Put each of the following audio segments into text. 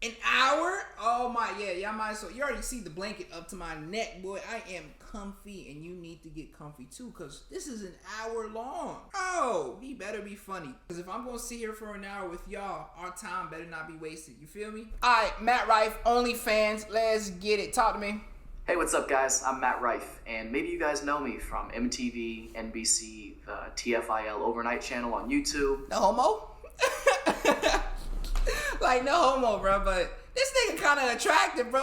An hour? Oh my, yeah, y'all might as well. You already see the blanket up to my neck, boy. I am comfy, and you need to get comfy too, because this is an hour long. Oh, he better be funny. Because if I'm going to sit here for an hour with y'all, our time better not be wasted. You feel me? All right, Matt Rife, OnlyFans. Let's get it. Talk to me. Hey, what's up, guys? I'm Matt Rife, and maybe you guys know me from MTV, NBC, the TFIL Overnight channel on YouTube. No homo? Like, no homo, bro, but this nigga kind of attractive, bro.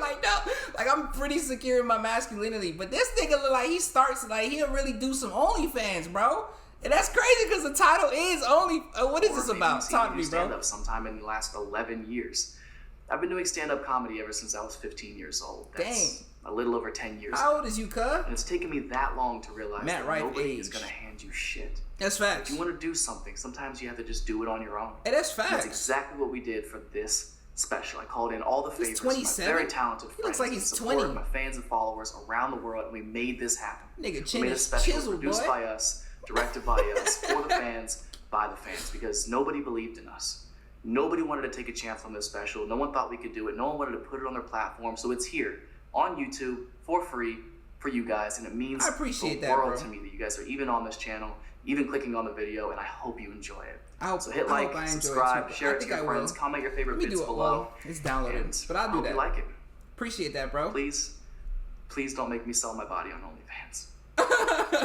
Like, no, like, I'm pretty secure in my masculinity, but this nigga look like he starts, like, he'll really do some OnlyFans, bro. And that's crazy because the title is only, what is this about? Talk to me, bro. Stand-up sometime in the last 11 years. I've been doing stand-up comedy ever since I was 15 years old. That's a little over 10 years. How old is you, cuz? And it's taken me that long to realize Matt that Rife nobody age is going to hand you shit. That's facts. If you want to do something, sometimes you have to just do it on your own. Hey, that's facts. And that's exactly what we did for this special. I called in all the favorites, my very talented friends, he looks like he's 20. My fans and followers around the world, and we made this happen. Nigga, we made a special chiseled, produced boy. by us, directed by us, for the fans, by the fans, because nobody believed in us. Nobody wanted to take a chance on this special. No one thought we could do it. No one wanted to put it on their platform. So it's here on YouTube for free for you guys, and it means the world to me that you guys are even on this channel, even clicking on the video, and I hope you enjoy it. So hit like, subscribe, share it to your friends, comment your favorite bits below. It's downloaded, but I'll do that. You like it. Appreciate that, bro. Please don't make me sell my body on OnlyFans.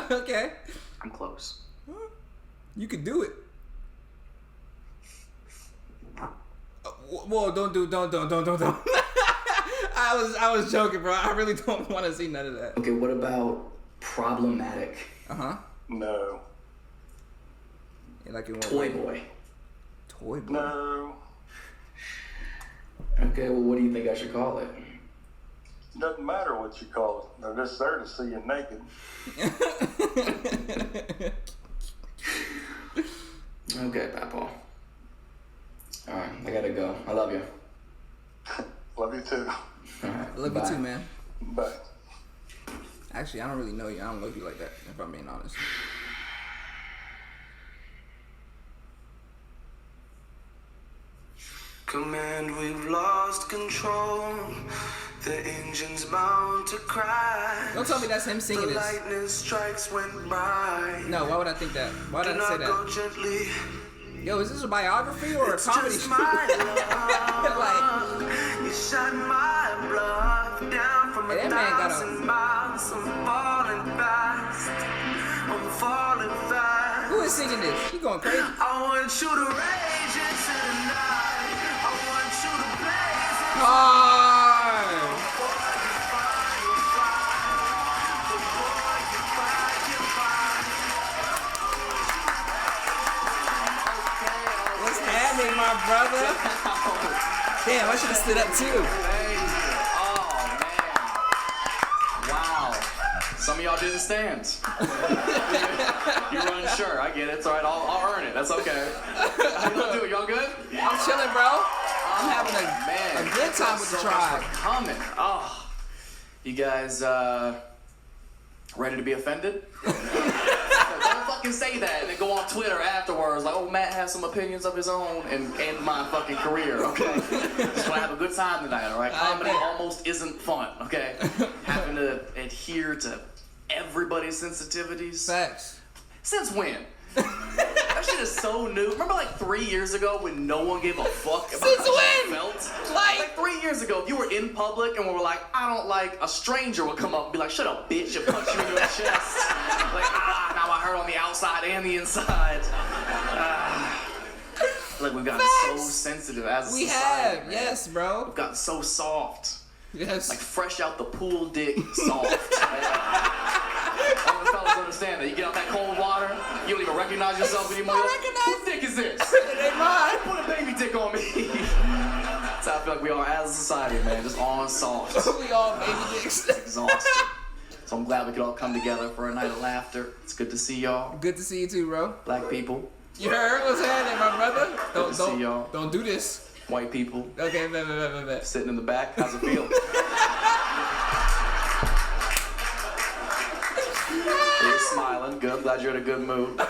Okay. I'm close. You could do it. Whoa, don't. I was joking, bro. I really don't want to see none of that. Okay, what about problematic? No. Like Toy boy. Toy boy? No. Okay, well, what do you think I should call it? Doesn't matter what you call it. They're just there to see you naked. Okay, Papa. Alright, I gotta go. I love you. Love you too. Alright, love you too, man. Bye. Actually, I don't really know you. I don't love you like that, if I'm being honest. Command, we've lost control. The engine's bound to crash. Don't tell me that's him singing the this. lightning strikes when bright. No, why would I think that? Why would I say that? Go gently. Yo, is this a biography or a comedy show? Like, you shot my blood down from 1,000 miles. I'm falling fast. I'm falling fast. Who is singing this? He going crazy. I want you to rage into the night. I want you to blaze it. What's happening, my brother? Damn, I should have stood up too. Oh, man. Wow. Some of y'all didn't stand. You're unsure. I get it. It's all right. I'll earn it. That's okay. How you gonna do it? Y'all good? I'm chilling, bro. I'm having a good time with the tribe. Coming. Oh, you guys ready to be offended? Don't fucking say that and then go on Twitter afterwards like, oh, Matt has some opinions of his own and end my fucking career, okay? Just wanna have a good time tonight, all right? Comedy almost isn't fun, okay? Having to adhere to everybody's sensitivities. Facts. Since when? That shit is so new. Remember like 3 years ago when no one gave a fuck about how you felt? Like 3 years ago, if you were in public and we were like, I don't like, a stranger would come up and be like, shut up, bitch, and punch you in your chest. Like, now I hurt on the outside and the inside. Like we've gotten so sensitive as a society. We have, man. yes, bro. We've gotten so soft. Yes. Like fresh out the pool dick soft. All the fellas understand that. You get out that cold water, you don't even recognize yourself anymore. Whose dick is this? It ain't mine. Put a baby dick on me. That's how I feel like we are as a society, man. Just on soft. We all baby dicks. It's exhausting. So I'm glad we could all come together for a night of laughter. It's good to see y'all. Good to see you too, bro. Black people. You heard what's happening, my brother? Good to see y'all. Don't do this. White people. Okay, bet. Sitting in the back. How's it feel? You're smiling. Good. I'm glad you're in a good mood.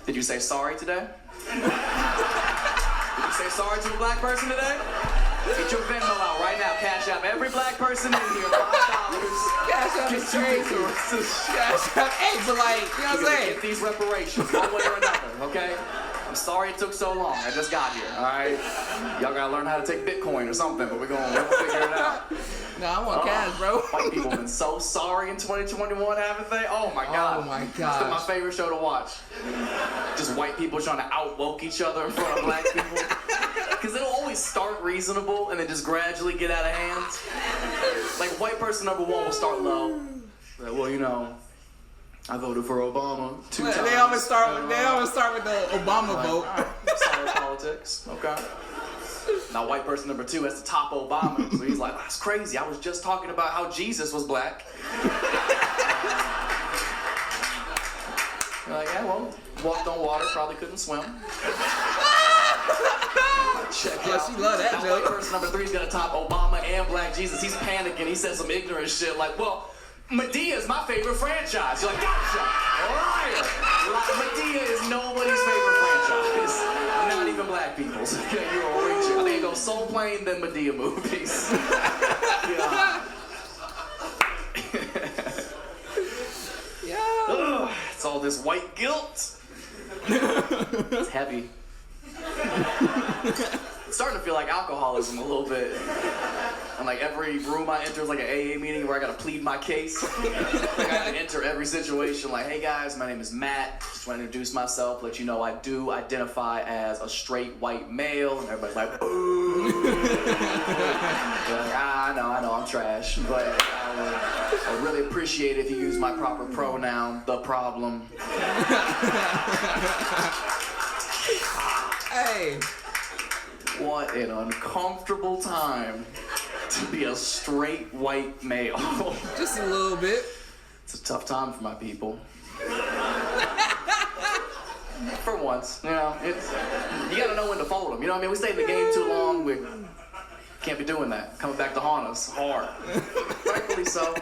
Did you say sorry today? Did you Say sorry to a black person today? Get your Venmo out right now. Cash App every black person in here $5. Cash App is crazy. Cash App, hey, but like, you know what I'm saying? Get these reparations one way or another, okay? I'm sorry it took so long. I just got here, all right? Y'all gotta learn how to take Bitcoin or something, but we'll figure it out. No, I want cash, bro. White people have been so sorry in 2021, haven't they? Oh my god. Oh my It's god. been my favorite show to watch. Just white people trying to outwoke each other in front of black people. Because it'll always start reasonable and then just gradually get out of hand. Like white person number one will start low. Like, well, you know, I voted for Obama 2 times. They always start with the Obama vote. Sorry, politics. Okay. Now, white person number two has to top Obama, so he's like, that's crazy. I was just talking about how Jesus was black. You're like, yeah, well, walked on water, probably couldn't swim. Check it out. She love that now, joke. white person number three is gonna top Obama and black Jesus. He's panicking. He says some ignorant shit like, well, Medea is my favorite franchise. You're like, gotcha, liar. Medea is nobody's favorite franchise. Not even black people's. You're a reacher. I think it goes Soul Plane, then Medea movies. Yeah. Ugh, it's all this white guilt. It's heavy. It's starting to feel like alcoholism a little bit. And like every room I enter is like an AA meeting where I gotta plead my case. Like I have to enter every situation like, hey guys, my name is Matt. Just want to introduce myself, let you know I do identify as a straight white male. And everybody's like, ooh. Like, I know, I'm trash. But I would really appreciate it if you use my proper pronoun, the problem. Hey. What an uncomfortable time to be a straight white male. Just a little bit. It's a tough time for my people. For once, you know, you gotta know when to fold them. You know what I mean? We stayed in the game too long. We can't be doing that. Coming back to haunt us hard. Rightfully so.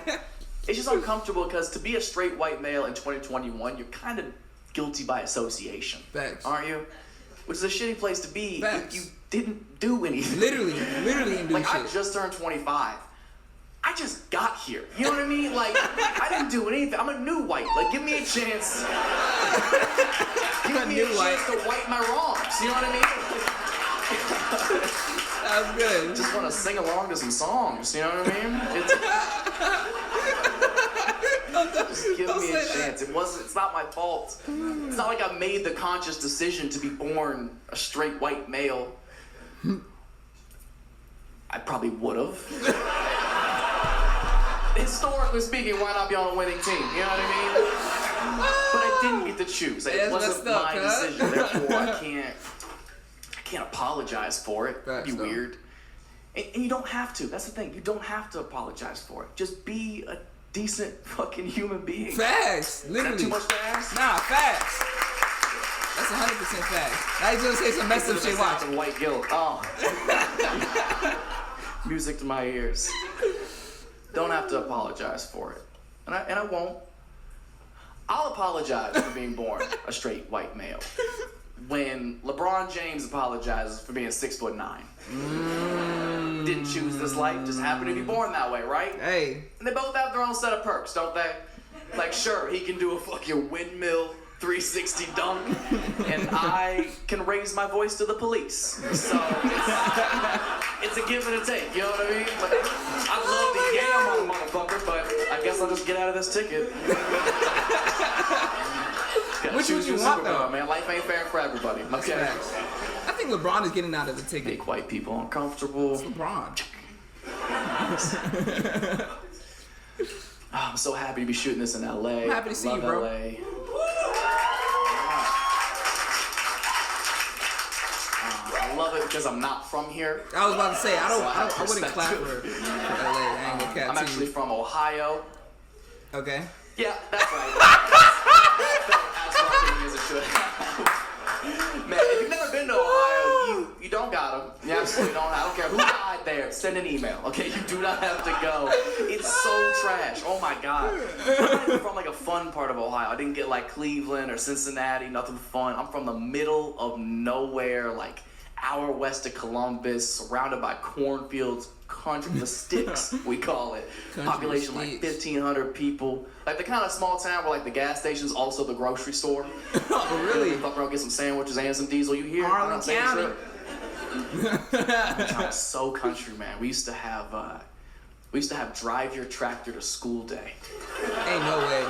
It's just uncomfortable because to be a straight white male in 2021, you're kind of guilty by association. Facts. Aren't you? Which is a shitty place to be. Facts. You didn't do anything. Literally didn't do like, shit. I just turned 25. I just got here. You know what I mean? Like, I didn't do anything. I'm a new white. Like, give me a chance. Give me a chance to white my wrongs. You know what I mean? That was good. Just want to sing along to some songs. You know what I mean? Just give me a chance. It's not my fault. It's not like I made the conscious decision to be born a straight white male. I probably would have. Historically speaking, why not be on a winning team? You know what I mean? But I didn't get to choose. It wasn't my decision. Therefore, I can't apologize for it. It'd be weird. And you don't have to. That's the thing. You don't have to apologize for it. Just be a decent fucking human being. Facts. Literally. Is that too much to ask? Nah, facts. That's 100% facts. Now he's gonna say some messed up shit. Watch. White guilt. Oh. Music to my ears. Don't have to apologize for it. And I won't. I'll apologize for being born a straight white male. When LeBron James apologizes for being 6'9". Didn't choose this life, just happened to be born that way, right? Hey. And they both have their own set of perks, don't they? Like, sure, he can do a fucking windmill 360 dunk, and I can raise my voice to the police. So it's a give and a take, you know what I mean? Like, I'd love to yam on a motherfucker, but I guess I'll just get out of this ticket. Which would you want, though? Man, life ain't fair for everybody. Okay. I think LeBron is getting out of the ticket. Make white people uncomfortable. It's LeBron. I'm so happy to be shooting this in LA. I'm happy to see you, bro. LA. I love it because I'm not from here. I was about to say, I wouldn't clap for LA. I ain't gonna cap I'm actually from Ohio. Okay. Yeah, that's right. As rocking as it should. Man, if you've never been to Ohio, you don't got them. You absolutely don't. I don't care who died there. Send an email, okay? You do not have to go. It's so trash. Oh my God. I'm not even from like a fun part of Ohio. I didn't get like Cleveland or Cincinnati. Nothing fun. I'm from the middle of nowhere, like hour west of Columbus, surrounded by cornfields, country, the sticks, we call it. Country Population sticks. like 1,500 people. Like the kind of small town where like the gas station's also the grocery store. Oh, really? Fuck around, get some sandwiches and some diesel. You hear? Harlan County. So country, man. We used to have drive your tractor to school day. Ain't no way.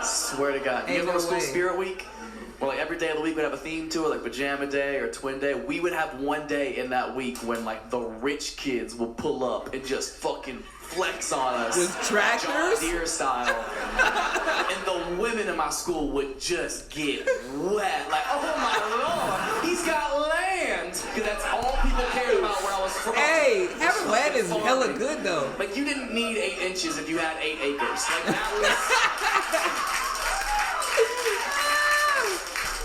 Swear to God. You Ain't ever go to no school way. spirit week? Where like every day of the week would have a theme to it, like pajama day or twin day. We would have one day in that week when like the rich kids would pull up and just fucking flex on us. With tractors? John Deere style. And the women in my school would just get wet. Like, oh my lord, he's got land. Because that's all people cared about where I was from. Hey, having Just land is fucking hella farming. good though. Like, you didn't need 8 inches if you had 8 acres. Like,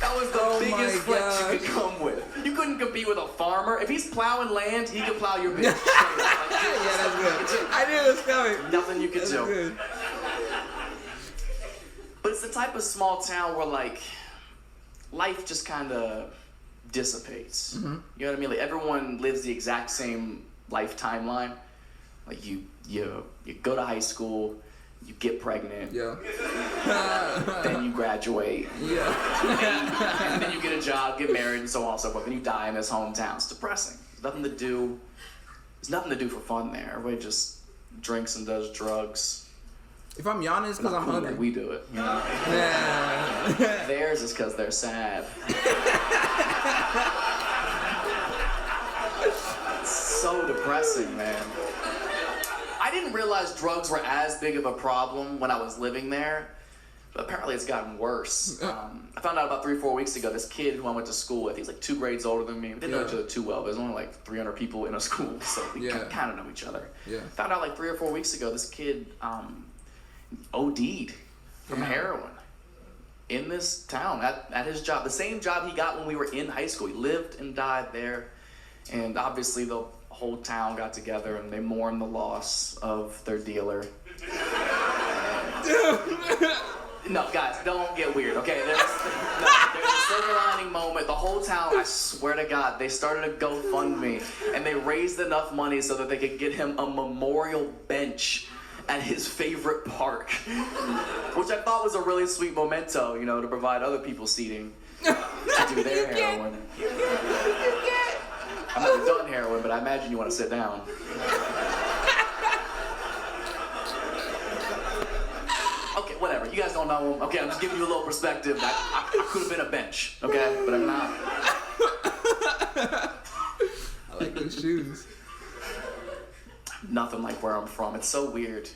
that was the Oh biggest my flex you could gosh. come with. You couldn't compete with a farmer. If he's plowing land, he could plow your bitch. Like, Yeah, that's good. I knew it was coming. nothing you could That's do. good. But it's the type of small town where, like, life just kind of dissipates. Mm-hmm. You know what I mean? Like, everyone lives the exact same life timeline. Like, you go to high school, you get pregnant, Yeah. then you graduate, Yeah. and then you get a job, get married, and so on and so forth. Then you die in this hometown. It's depressing. There's nothing to do. There's nothing to do for fun there. Everybody just drinks and does drugs. If I'm yawning, it's because I'm Cool hungry. that we do it. You know? Yeah. Theirs is because they're sad. It's so depressing, man. I didn't realize drugs were as big of a problem when I was living there, but apparently it's gotten worse. I found out about 3 or 4 weeks ago, this kid who I went to school with, he's like 2 grades older than me. We didn't know each other too well, but there's only like 300 people in a school, so we kind of know each other. Yeah. Found out like 3 or 4 weeks ago, this kid OD'd from heroin in this town at his job. The same job he got when we were in high school. He lived and died there, and obviously the whole town got together and they mourned the loss of their dealer. No, guys, don't get weird, okay? There's a silver lining moment. The whole town, I swear to God, they started a GoFundMe and they raised enough money so that they could get him a memorial bench at his favorite park, which I thought was a really sweet memento, you know, to provide other people seating to do their heroin. I've never done heroin, but I imagine you want to sit down. Okay, whatever. You guys don't know him. Okay, I'm just giving you a little perspective. I could have been a bench, okay? But I'm not. I like those shoes. Nothing like where I'm from. It's so weird.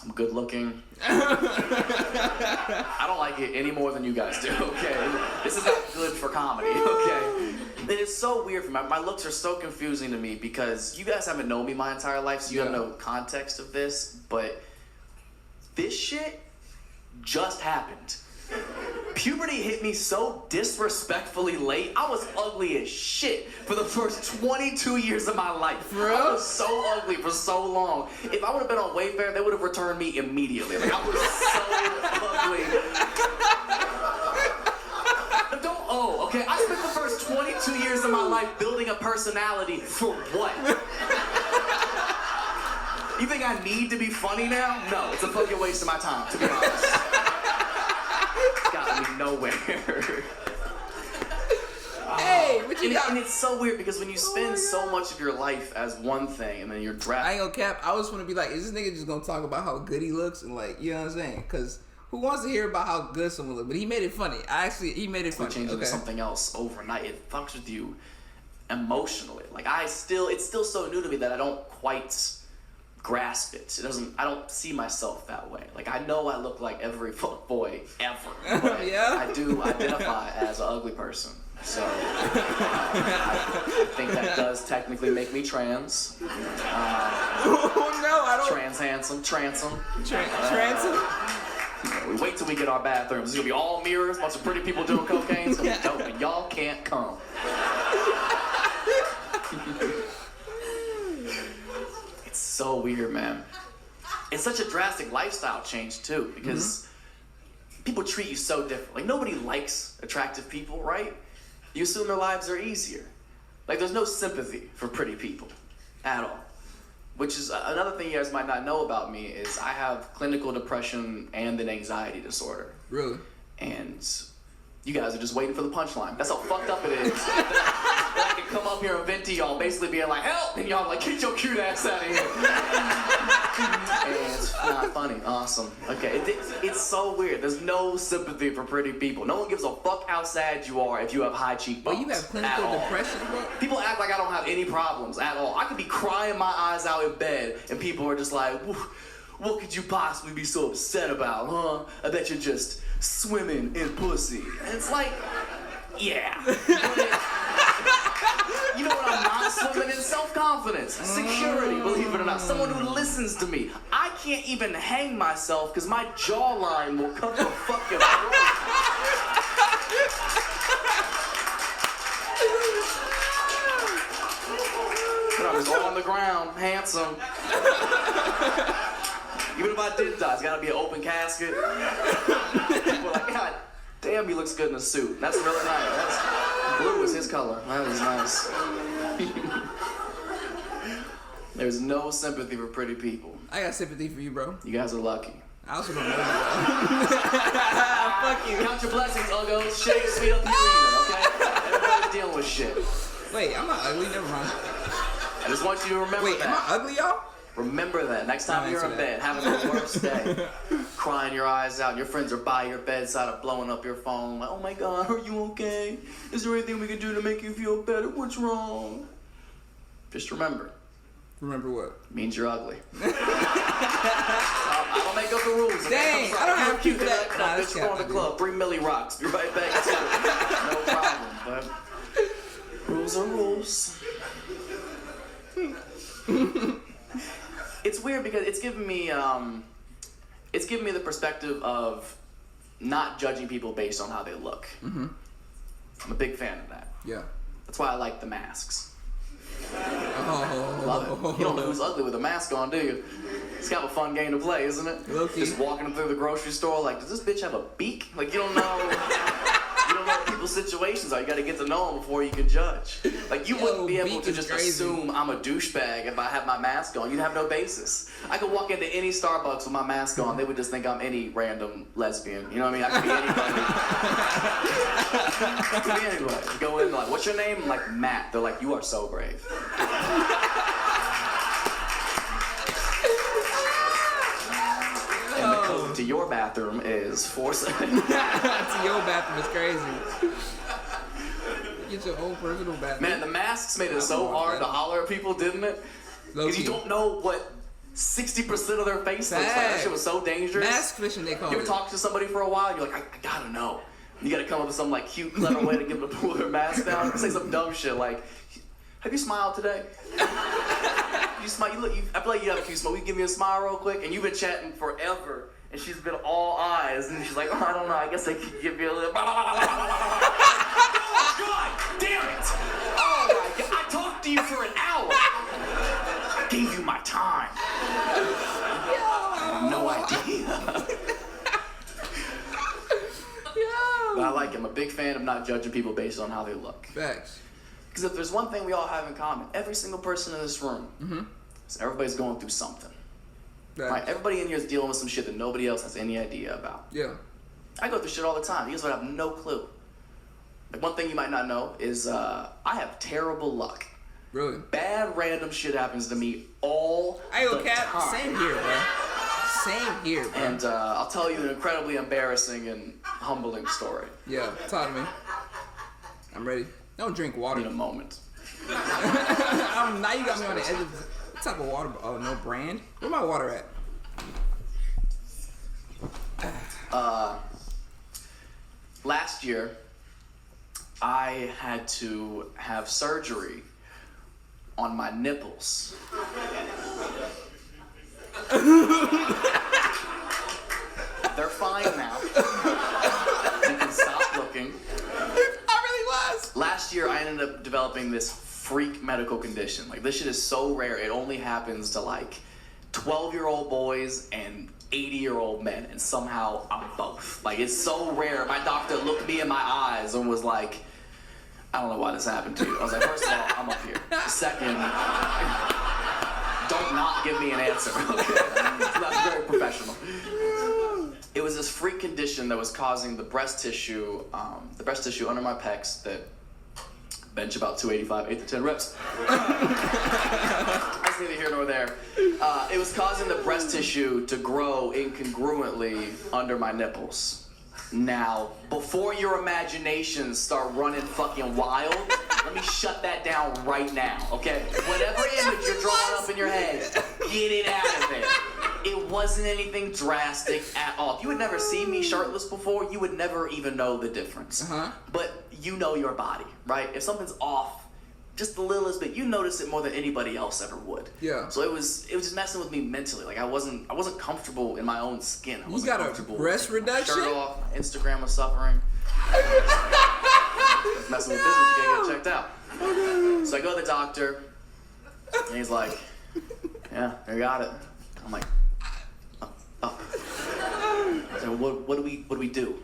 I'm good looking. I don't like it any more than you guys do, okay? This is not good for comedy, okay? And it's so weird for me. My looks are so confusing to me because you guys haven't known me my entire life, so you have no context of this, but this shit just happened. Puberty hit me so disrespectfully late. I was ugly as shit for the first 22 years of my life. Bro? I was so ugly for so long. If I would have been on Wayfair, they would have returned me immediately. Like, I was so ugly. Okay, I spent the first 22 years of my life building a personality for what? You think I need to be funny now? No, it's a fucking waste of my time, to be honest. It's got me nowhere. Hey, what you got? And it's so weird because when you spend so much of your life as one thing and then you're I drafted. ain't gonna cap. I was gonna be like, is this nigga just gonna talk about how good he looks and like, you know what I'm saying? Because who wants to hear about how good someone looks? But he made it funny. He made it funny. Change into something else overnight. It fucks with you emotionally. Like it's still so new to me that I don't quite grasp it. I don't see myself that way. Like I know I look like every fuckboy ever. But Yeah? I do identify as an ugly person. So I think that does technically make me trans. Oh no, I don't. Trans handsome, transom. Transom? We wait till we get our bathrooms. It's gonna be all mirrors, bunch of pretty people doing cocaine. It's gonna be dope, and y'all can't come. It's so weird, man. It's such a drastic lifestyle change too, because people treat you so different. Like nobody likes attractive people, right? you assume their lives are easier. Like, there's no sympathy for pretty people at all. Which is another thing you guys might not know about me is I have clinical depression and an anxiety disorder. Really? And you guys are just waiting for the punchline. That's how fucked up it is. that I can come up here and vent to y'all, basically being like, help! And y'all like, get your cute ass out of here. And it's not funny. Awesome. Okay, it's so weird. There's no sympathy for pretty people. No one gives a fuck how sad you are if you have high cheekbones. Well, you have clinical depression, bro? People act like I don't have any problems at all. I could be crying my eyes out in bed, and people are just like, what could you possibly be so upset about, huh? I bet you're just swimming in pussy. And it's like, yeah. You know what I'm not swimming in? Self-confidence, security, believe it or not. Someone who listens to me. I can't even hang myself because my jawline will cut the fucking throat. But I'm just on the ground, handsome. Even if I did die, it's gotta be an open casket. People are like, God damn, he looks good in a suit. That's really nice. Blue is his color. That is nice. There's no sympathy for pretty people. I got sympathy for you, bro. You guys are lucky. I also don't know you, bro. Fuck you. Count your blessings, uggos. Shake, sweet up your reason, okay? Everybody's dealing with shit. Wait, I'm not ugly. Never mind. I just want you to remember Wait, that. am I ugly, y'all? Remember that. Next time you're in bed, having the worst day, crying your eyes out, and your friends are by your bedside or blowing up your phone, like, oh my God, are you okay? Is there anything we can do to make you feel better? What's wrong? Just remember. Remember what? It means you're ugly. I don't make up the rules. Dang, I don't have people that. Nah, bitch, we're going to the club. Bring Millie Rocks. Be right back to it. No problem, but rules are rules. It's weird because it's given me the perspective of not judging people based on how they look. Mm-hmm. I'm a big fan of that. Yeah. That's why I like the masks. Oh. Love it. You don't know who's ugly with a mask on, do you? It's kind of a fun game to play, isn't it? Low-key. Just walking through the grocery store, like, does this bitch have a beak? Like, you don't know. You don't know what people's situations are. You got to get to know them before you can judge. Like, you wouldn't be able to just assume I'm a douchebag if I have my mask on. You'd have no basis. I could walk into any Starbucks with my mask on. They would just think I'm any random lesbian. You know what I mean? I could be anybody. Could be anybody. Go in, like, what's your name? I'm like, Matt. They're like, you are so brave. And the code to your bathroom is 47. To your bathroom is crazy. Get your own personal bathroom. Man, the masks made it so hard to holler at people, didn't it? Because you don't know what 60% of their face looks like. That shit was so dangerous. Mask fishing, they call it. You ever talk to somebody for a while, you're like, I gotta know. You gotta come up with some like cute, clever way to get them to pull their mask down. Say some dumb shit like, have you smiled today? You smile. I feel like you have a cute smile. Will you give me a smile real quick? And you've been chatting forever, and she's been all eyes, and she's like, oh, I don't know. I guess I could give you a little. God damn it! Oh my God! I talked to you for an hour. I gave you my time. No idea. But I like it. I'm a big fan of not judging people based on how they look. Facts. Because if there's one thing we all have in common, every single person in this room, is everybody's going through something. Right? Everybody in here is dealing with some shit that nobody else has any idea about. Yeah. I go through shit all the time. You guys would have no clue. Like, one thing you might not know is I have terrible luck. Really? Bad random shit happens to me all the time. Same here, bro. Same here, bro. And I'll tell you an incredibly embarrassing and humbling story. Yeah, talk to me. I'm ready. Don't drink water. In a moment. Now you got me on the edge of what type of water? Oh, no brand? Where my water at? Last year, I had to have surgery on my nipples. They're fine now. You can stop looking. I really was. Last year, I ended up developing this freak medical condition. Like, this shit is so rare. It only happens to, like, 12-year-old boys and 80-year-old men, and somehow I'm both. Like, it's so rare. My doctor looked me in my eyes and was like, I don't know why this happened to you. I was like, first of all, I'm up here. Second, don't not give me an answer. Okay? That's very professional. It was this freak condition that was causing the breast tissue under my pecs that bench about 285, 8 to 10 reps. That's neither here nor there. It was causing the breast tissue to grow incongruently under my nipples. Now, before your imaginations start running fucking wild, let me shut that down right now, okay? Whatever image you're drawing up in your head, get it out of there. It wasn't anything drastic at all. If you had never seen me shirtless before, you would never even know the difference. But you know your body, right? If something's off just the littlest bit, you notice it more than anybody else ever would. Yeah. So it was just messing with me mentally. Like I wasn't comfortable in my own skin. I wasn't got a comfortable breast with reduction? Shirt off. Instagram was suffering. Messing with business, you gotta get checked out. So I go to the doctor, and he's like, "Yeah, I got it." I'm like, "Oh." So what do we do?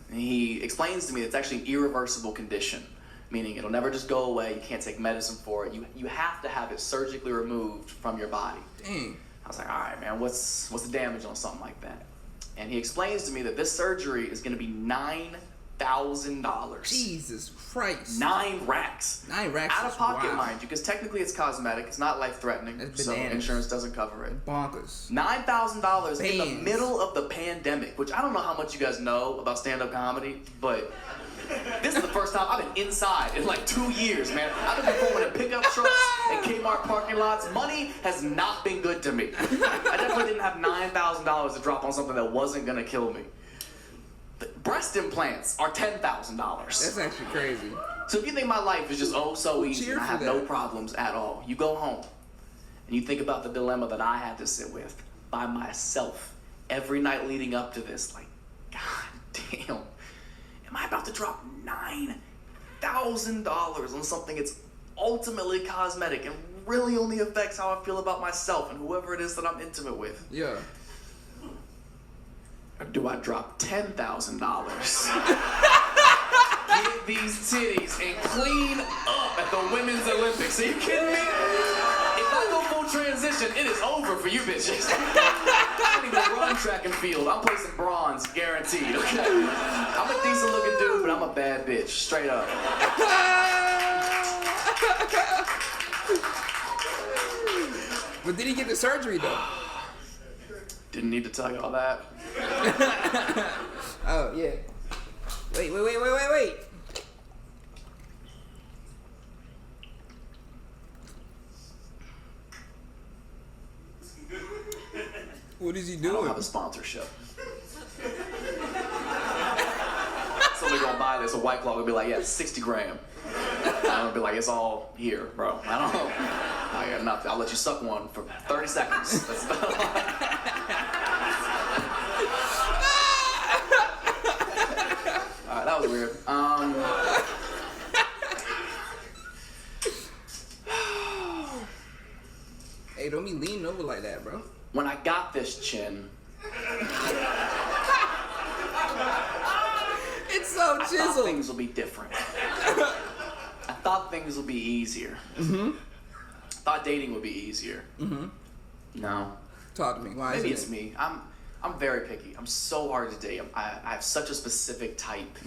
And he explains to me it's actually an irreversible condition. Meaning it'll never just go away. You can't take medicine for it. You have to have it surgically removed from your body. Dang. I was like, all right, man, what's the damage on something like that? And he explains to me that this surgery is going to be $9,000. Jesus Christ. 9 racks. 9 racks. Out of pocket, wild. mind you, because technically it's cosmetic. It's not life-threatening, That's so bananas. insurance doesn't cover it. Bonkers. $9,000 in the Bands. middle of the pandemic, which I don't know how much you guys know about stand-up comedy, but this is the first time I've been inside in like 2 years, man. I've been performing in pickup trucks and Kmart parking lots. Money has not been good to me. I definitely didn't have $9,000 to drop on something that wasn't gonna kill me. The breast implants are $10,000. That's actually crazy. So if you think my life is just so easy Cheer and I for have that. no problems at all, you go home and you think about the dilemma that I had to sit with by myself every night leading up to this, like, God damn. Am I about to drop $9,000 on something that's ultimately cosmetic and really only affects how I feel about myself and whoever it is that I'm intimate with? Yeah. Or do I drop $10,000? Get these titties and clean up at the Women's Olympics. Are you kidding me? If I go full transition, it is over for you bitches. I don't even run track and field. I'm placing bronze, guaranteed, okay? I'm a decent looking dude, but I'm a bad bitch, straight up. But did he get the surgery though? Didn't need to tell you all that. Oh yeah. Wait. What is he I don't doing? have a sponsorship. Somebody gonna buy this, a White Claw will be like, yeah, 60 gram. I'm gonna be like, it's all here, bro. I don't know. I got nothing. I'll let you suck one for 30 seconds. That's about all. Alright, that was weird. Hey, don't be leaning over like that, bro. When I got this chin, It's so I thought chiseled. things will be different. I thought things would be easier. I thought dating would be easier. No. Talk to me. Why Maybe is it's me. I'm very picky. I'm so hard to date. I have such a specific type.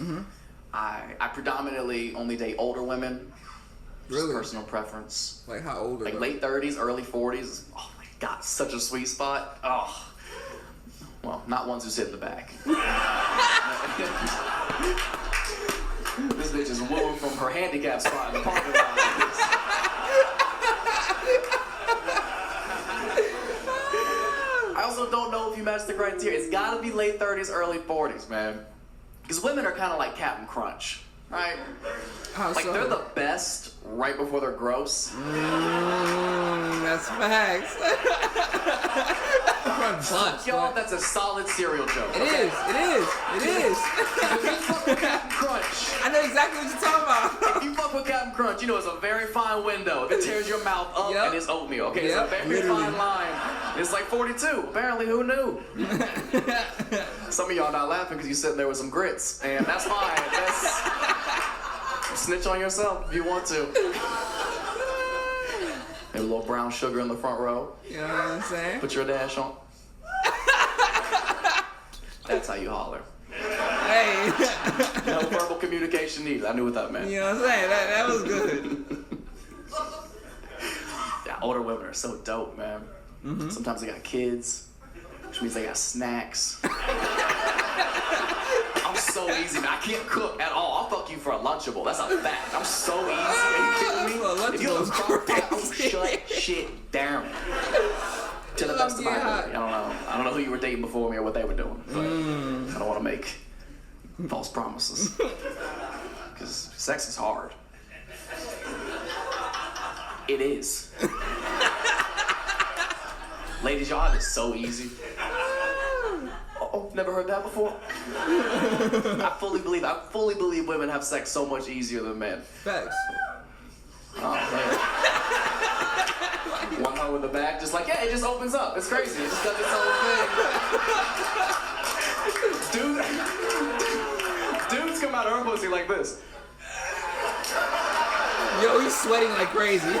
I predominantly only date older women. Just Really? personal preference. Like how old are Like they? late 30s, early 40s. Oh my God, such a sweet spot. Oh. Well, not ones who sit in the back. This bitch is wooing from her handicap spot in the parking lot. I also don't know if you match the criteria. It's gotta be late 30s, early 40s, man. Because women are kind of like Captain Crunch, right? How Like so? they're the best right before they're gross. That's facts. Crunch bunch. Y'all, but- that's a solid cereal joke. It okay? is. If you fuck with Captain Crunch, I know exactly what you're talking about. if you fuck with Captain Crunch, you know it's a very fine window. If it tears your mouth up Yep. and it's oatmeal, okay? Yep, It's a very literally. fine line. It's like 42. Apparently, who knew? Some of y'all not laughing because you're sitting there with some grits, and that's fine. I'm Snitch on yourself if you want to. Maybe a little brown sugar in the front row. You know what I'm saying? Put your dash on. That's how you holler. Hey. No verbal communication needed. I knew what that meant. You know what I'm saying? That was good. Yeah, older women are so dope, man. Mm-hmm. Sometimes they got kids, which means they got snacks. I'm so easy, man. I can't cook at all. I'll fuck you for a Lunchable. That's a fact. I'm so easy. Are you kidding me? If you have a crock pot, I'll shut shit down. To the best of my ability. I don't know who you were dating before me or what they were doing. But I don't want to make false promises. Because sex is hard. It is. Ladies, y'all have it so easy. Oh, never heard that before. I fully believe women have sex so much easier than men. Facts. Oh man. One hoe in the back, just like, yeah, it just opens up. It's crazy. It just does its own thing. Dudes come out of her pussy like this. Yo, he's sweating like crazy.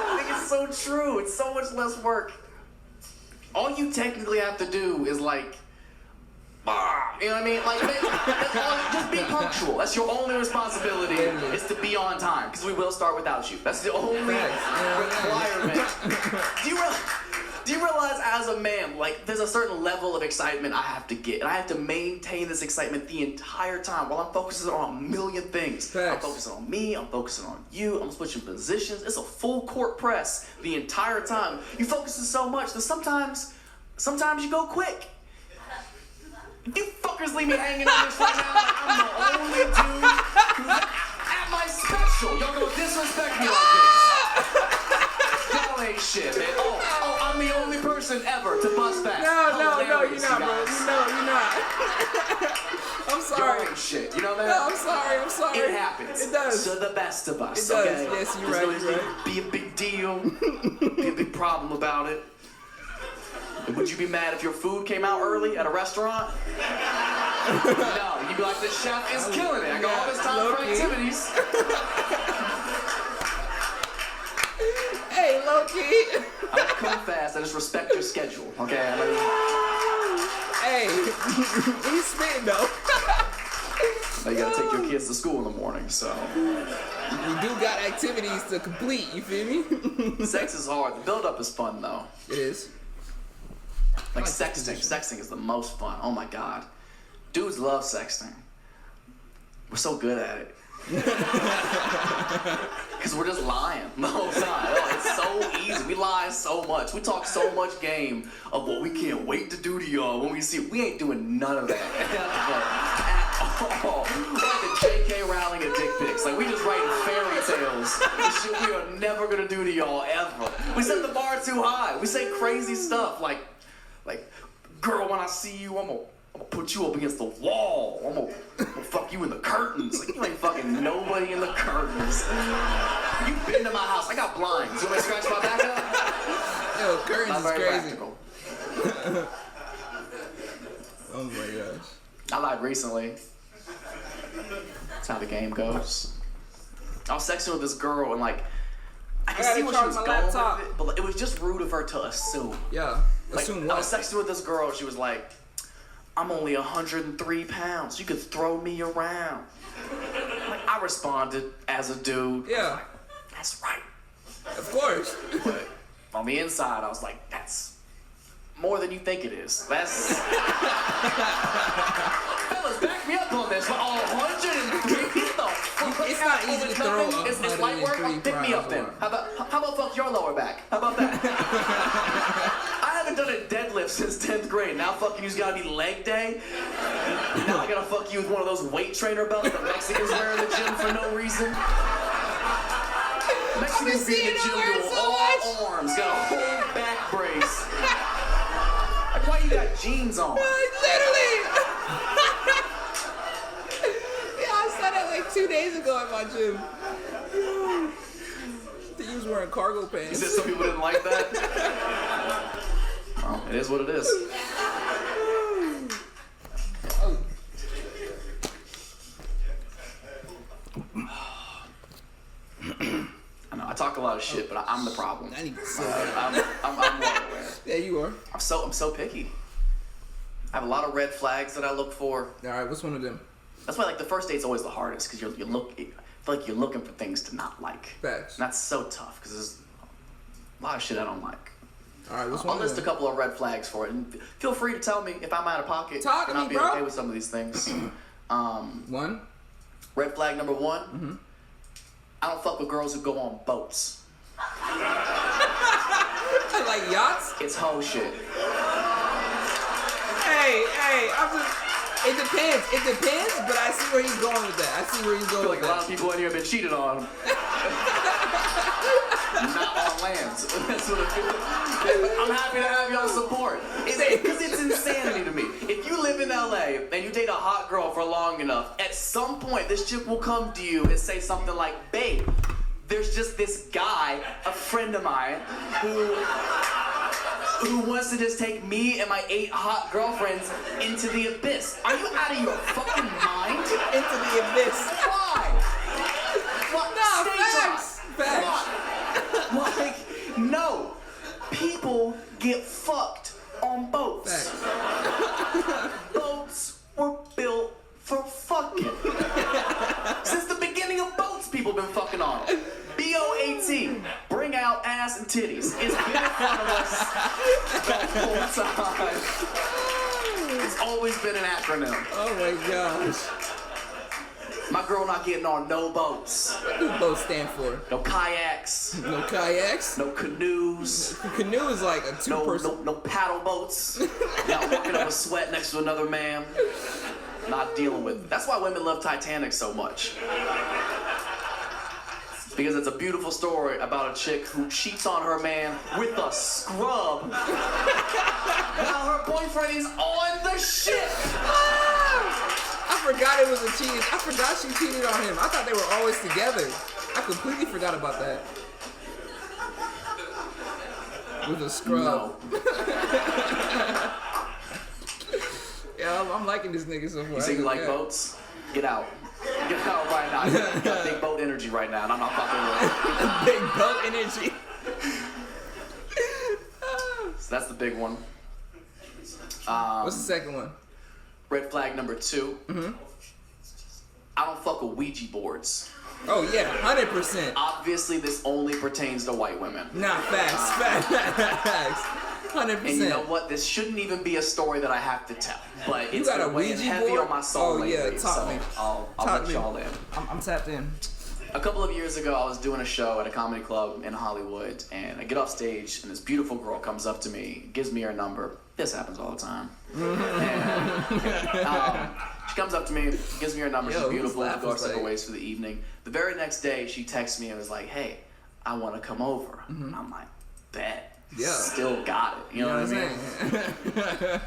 I think it's so true. It's so much less work. All you technically have to do is like, you know what I mean? Like, just be punctual. That's your only responsibility, is to be on time, because we will start without you. That's the only requirement. Do you realize as a man, like, there's a certain level of excitement I have to get, and I have to maintain this excitement the entire time while I'm focusing on a million things. Facts. I'm focusing on me, I'm focusing on you, I'm switching positions. It's a full court press the entire time. You focusing so much that sometimes you go quick. You fuckers leave me hanging on this right now like I'm the only dude who's at my special. Y'all gonna disrespect me like this. Y'all ain't shit, man. Oh, I'm the only person ever to bust back. No, you're Hilarious, not, you bro. guys. You're not. I'm sorry. Y'all ain't shit. You know that? No, I'm sorry. It happens. It does. To the best of us. It does. Okay? Yes, you're There's right. no need to be a big deal. Be a big problem about it. Would you be mad if your food came out early at a restaurant? No, you'd be like, this chef is killing it. I got all this time for activities. Hey, low-key. I don't come fast. I just respect your schedule, okay? Hey, he's spitting though. Now you gotta take your kids to school in the morning, so. We do got activities to complete, you feel me? Sex is hard. The build-up is fun, though. It is. Like sexting. Sexting is the most fun. Oh my god. Dudes love sexting. We're so good at it. Because we're just lying the whole time. Oh, it's so easy. We lie so much. We talk so much game of what we can't wait to do to y'all when we see it. We ain't doing none of that. At all. We're like the J.K. Rowling of dick pics. Like, we just writing fairy tales. The shit we are never gonna do to y'all ever. We set the bar too high. We say crazy stuff like, girl, when I see you, I'm gonna put you up against the wall. I'm gonna fuck you in the curtains. Like, you ain't fucking nobody in the curtains. You've been to my house. I got blinds. You want me to scratch my back up? Yo, curtains Not is very crazy. practical. Oh my gosh. I lied recently. That's how the game goes. I was sexting with this girl and like, I could see where she was going with it, but like, it was just rude of her to assume. Yeah. Like, Assume I what? was sexting with this girl and she was like, I'm only 103 pounds. You could throw me around. Like, I responded as a dude. Yeah. That's right. Of course. But on the inside, I was like, that's more than you think it is. That's... Fellas, back me up on this. 103? Get the fuck It's not easy to throw It's light work. 103 Pick me up then. How about fuck your lower back? How about that? I haven't done a deadlift since 10th grade. Now fucking you's gotta be leg day. Now I gotta fuck you with one of those weight trainer belts that Mexicans wear in the gym for no reason. Mexicans be in the gym doing all arms, got a whole back brace. Like, why you got jeans on? Literally. Yeah, I saw that like 2 days ago at my gym. He was wearing cargo You pants. said some people didn't like that? Well, it is what it is. Oh. talk a lot of shit, but I'm the problem. I need to say I'm well aware. Yeah, you are. I'm so picky. I have a lot of red flags that I look for. All right, what's one of them? That's why like the first date's always the hardest because I feel like you're looking for things to not like. Facts. And that's so tough because there's a lot of shit I don't like. All right, what's one I'll of list them? a couple of red flags for it, and feel free to tell me if I'm out of pocket. Talk to and I'll me, be bro. okay with some of these things. One. Red flag number one. I don't fuck with girls who go on boats. Like yachts? It's hoe shit. Hey, it depends. It depends, but I see where he's going with that. I see where he's I going feel with like a lot that. of people in here have been cheated on. Not on lands. That's what I feel. I'm happy to have y'all support. Because it's insanity to me. If you live in LA and you date a hot girl for long enough, at some point this chick will come to you and say something like, babe, there's just this guy, a friend of mine, who wants to just take me and my 8 hot girlfriends into the abyss. Are you out of your fucking mind? Into the abyss. Why? What? No, Stay facts. dry. Facts. Why? Like, no. People get fucked on boats. Facts. Boats were built for fucking. Since the beginning of boats, people been fucking on them. BO-AT, bring out ass and titties. It's been in front of us the whole time. It's always been an acronym. Oh my gosh. My girl not getting on no boats. What do boats stand for? No kayaks. No kayaks? No canoes. Canoe is like a two-person. No paddle boats. Not walking up a sweat next to another man. Not dealing with it. That's why women love Titanic so much. Because it's a beautiful story about a chick who cheats on her man with a scrub while her boyfriend is on the ship. I forgot it was a cheat. I forgot she cheated on him. I thought they were always together. I completely forgot about that. With a scrub. No. Yeah, I'm liking this nigga so far. You say you like boats? Get out. Get out right now. You got big boat energy right now, and I'm not fucking with it. Big boat energy. So that's the big one. What's the second one? Red flag number 2. I don't fuck with Ouija boards. Oh yeah, 100%. Obviously, this only pertains to white women. Nah, facts. 100%. And you know what? This shouldn't even be a story that I have to tell. But it's got a been weighing Ouija heavy board? on my soul Oh, lately. yeah, talk me. I'll Talk let me. y'all in. I'm tapped in. A couple of years ago, I was doing a show at a comedy club in Hollywood, and I get off stage, and this beautiful girl comes up to me, gives me her number. This happens all the time. And, she comes up to me, gives me her number. Yo, She's beautiful. We who's go our laughing separate like- ways for the evening. The very next day, she texts me and was like, "Hey, I want to come over." And I'm like, "Bet." Yeah. Still got it. You know what I mean? saying?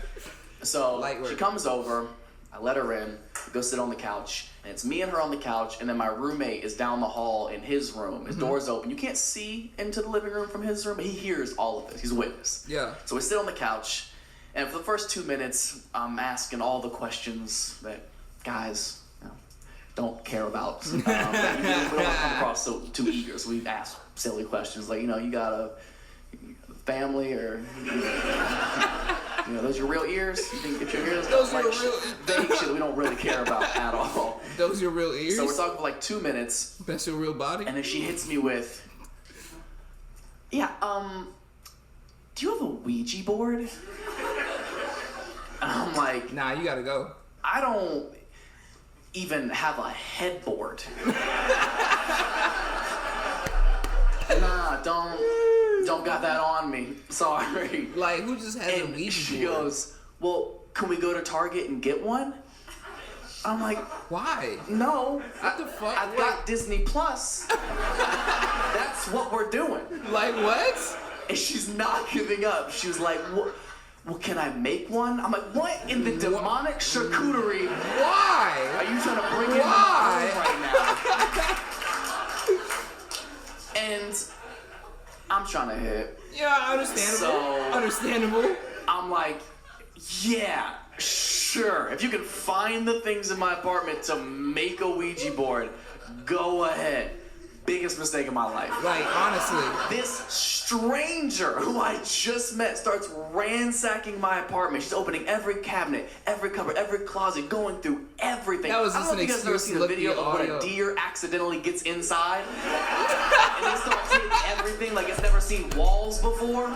So Light work. she comes over, I let her in, we go sit on the couch, and it's me and her on the couch, and then my roommate is down the hall in his room. His door's open. You can't see into the living room from his room, but he hears all of this. He's a witness. Yeah. So we sit on the couch, and for the first 2 minutes, I'm asking all the questions that guys don't care about. But we don't come across too eager, so we ask silly questions like, you got a family, or those your real ears? You think get your ears? Those like are real- vague shit we don't really care about at all. Those your real ears? So we're talking for like 2 minutes, That's your real body? and then she hits me with, "Yeah, do you have a Ouija board?" And I'm like, Nah, you gotta go. "I don't even have a headboard." Nah, don't got that on me. Sorry. Like, who just has a And Ouija she board? goes, "Well, can we go to Target and get one?" I'm like, Why? "No. What the fuck? I've got Disney Plus. That's what we're doing." Like, what? And she's not giving up. She was like, "Well, can I make one?" I'm like, "What in the demonic charcuterie Why? are you trying to bring in Why? my room right now?" And I'm trying to hit. Yeah, understandable. Understandable. I'm like, "Yeah, sure. If you can find the things in my apartment to make a Ouija board, go ahead. biggest mistake of my life. Like, honestly. This stranger who I just met starts ransacking my apartment. She's opening every cabinet, every cupboard, every closet, going through everything. That was I just don't know an if you guys ever excuse seen to a look video the of when audio. a deer accidentally gets inside and they start hitting everything like it's never seen walls before.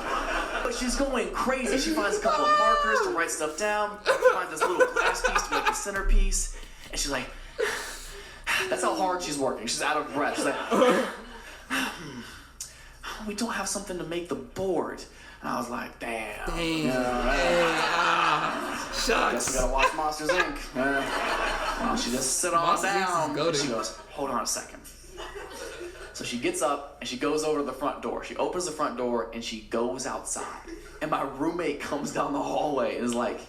But she's going crazy. She finds a couple of markers to write stuff down. She finds this little glass piece to make a centerpiece. And she's like, that's how hard she's working. She's out of breath. She's like, we don't have something to make the board. And I was like, damn. Shucks. Guess we gotta watch Monsters Inc. Well, she just sit on Monsters Inc. down. is goated. She goes, hold on a second. So she gets up and she goes over to the front door. She opens the front door and she goes outside. And my roommate comes down the hallway and is like,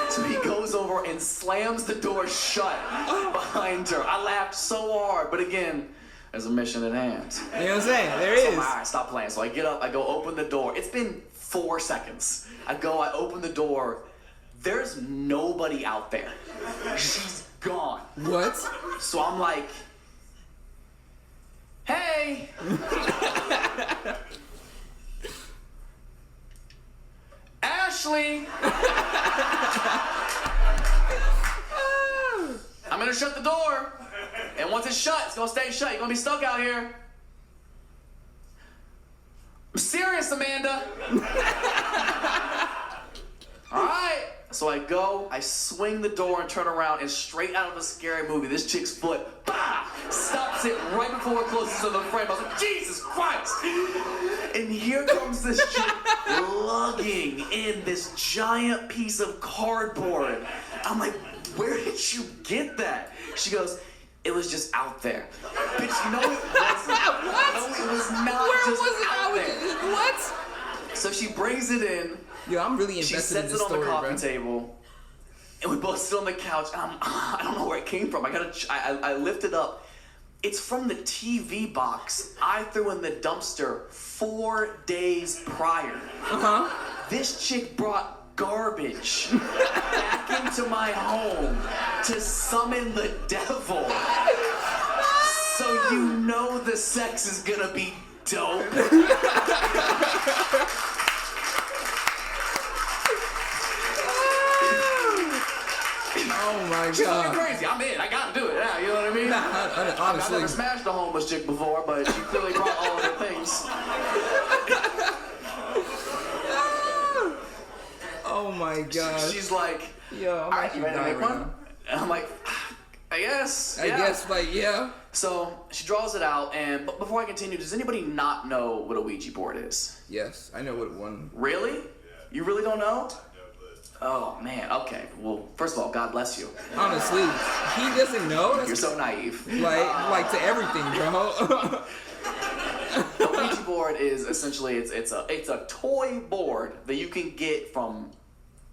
so he goes over and slams the door shut behind her. I laughed so hard, but again, there's a mission at hand. You know what I'm saying? There So is. I'm like, all right, stop playing. So I get up, I go open the door. It's been 4 seconds. I open the door. There's nobody out there. She's gone. What? So I'm like, hey. Ashley. I'm gonna shut the door. And once it's shut, it's gonna stay shut. You're gonna be stuck out here. I'm serious, Amanda. All right. So I go, I swing the door and turn around, and straight out of a scary movie, this chick's foot, bah, stops it right before it closes to the frame. I was like, Jesus Christ! And here comes this chick lugging in this giant piece of cardboard. I'm like, where did you get that? She goes, it was just out there. Bitch, you know it wasn't. What? No, it was not Where just was it? out there. What? So she brings it in. Yo, I'm really She invested in sets this it on story, the coffee bro. table, and we both sit on the couch. And I don't know where it came from. I lift it up. It's from the TV box I threw in the dumpster 4 days prior. This chick brought garbage back into my home to summon the devil. So you know the sex is gonna be dope. Oh my She's looking god. crazy. I'm in. I gotta do it now. You know what I mean? I've Honestly. never smashed a homeless chick before, but she clearly brought all of the things. Oh my god. She's like, Yo, I'm all right, actually you ready to dying make right one? now. And I'm like, I guess. I guess, like, yeah. So she draws it out, and but before I continue, does anybody not know what a Ouija board is? Yes, I know what one. Really? You really don't know? Oh man. Okay. Well, first of all, God bless you. Honestly, he doesn't know. You're That's so naive. like to everything, bro. A Ouija board is essentially it's a toy board that you can get from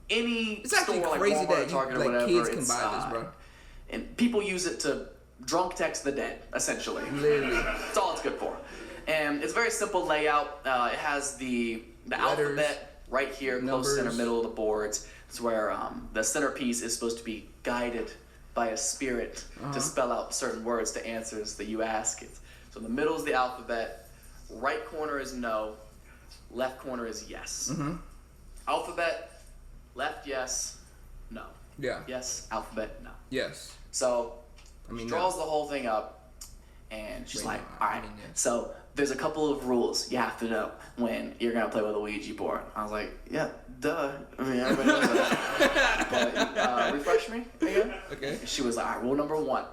any It's actually store crazy like Walmart, that Target, or like whatever. kids can It's, buy this, bro. And people use it to drunk text the dead, essentially. Literally. That's all it's good for. And it's a very simple layout. It has the Letters, alphabet right here, close center numbers. middle of the boards. It's where the centerpiece is supposed to be guided by a spirit to spell out certain words to answers that you ask it. So in the middle is the alphabet, right corner is no, left corner is yes. Alphabet, left yes, no. Yeah. Yes, alphabet, no. Yes. So I mean, she draws the whole thing up, and she's Wait, like, no, all I right, mean, yeah. so there's a couple of rules you have to know when you're going to play with a Ouija board. I was like, yeah, duh. I mean, everybody knows that. But refresh me again. Okay. She was like, all right, rule number 1,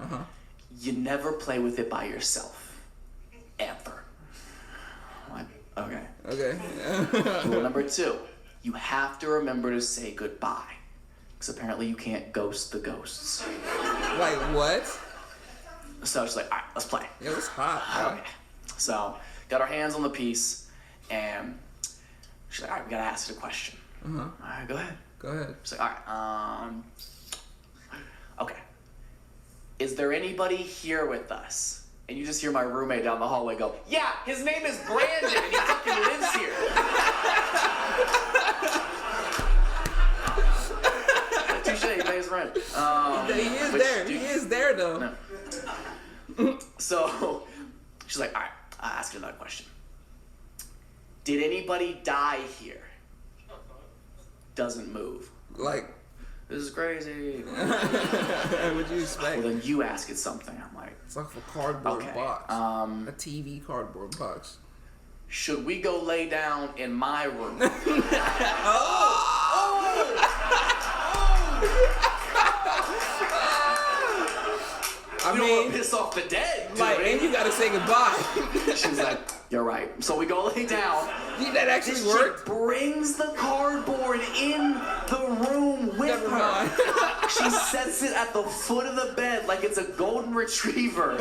you never play with it by yourself. Ever. I'm like, okay. Okay. Rule number 2, you have to remember to say goodbye. Because apparently you can't ghost the ghosts. Like what? So she's like, all right, let's play. It was hot. Bro. Okay. So, got our hands on the piece, and she's like, all right, we gotta ask it a question. All right, go ahead. Go ahead. She's like, all right, okay. Is there anybody here with us? And you just hear my roommate down the hallway go, yeah, his name is Brandon, and he fucking lives here. Touche, he pays different. He is there. He is there though. No. So she's like, all right, I'll ask you another question. Did anybody die here? Doesn't move. Like, this is crazy. what'd you expect? Well, then you ask it something. I'm like, It's like a cardboard okay. box. A TV cardboard box. Should we go lay down in my room? I You don't mean, want to piss off the dead, dude. like, and you gotta say goodbye. She was like, you're right. So we go lay down. That actually This worked. chick brings the cardboard in the room with Never her. mind. She sets it at the foot of the bed like it's a golden retriever.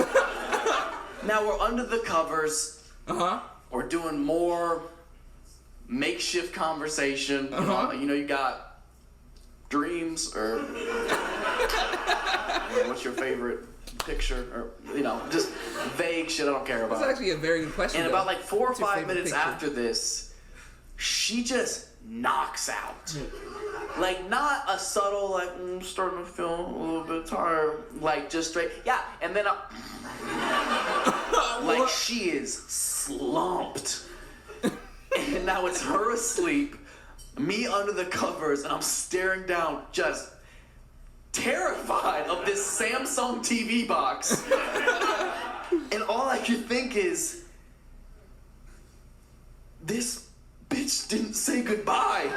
Now we're under the covers. We're doing more makeshift conversation. You know, you got dreams or what's your favorite picture, or just vague shit I don't care about. That's actually a very good question. And though. about like 4 or What's your 5 favorite minutes picture? after this, she just knocks out. Like, not a subtle, like, I'm starting to feel a little bit tired. Like, just straight, yeah. And then, like, she is slumped. And now it's her asleep, me under the covers, and I'm staring down, just terrified of this Samsung TV box. And all I could think is, this bitch didn't say goodbye.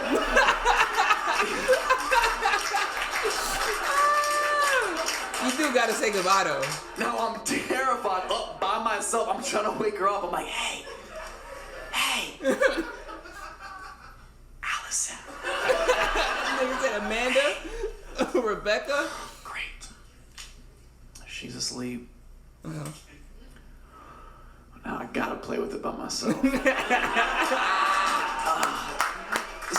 You do gotta say goodbye though. Now I'm terrified, up by myself. I'm trying to wake her up. I'm like, hey, Allison. Nigga said Amanda, Rebecca. Great. She's asleep. Now I gotta play with it by myself.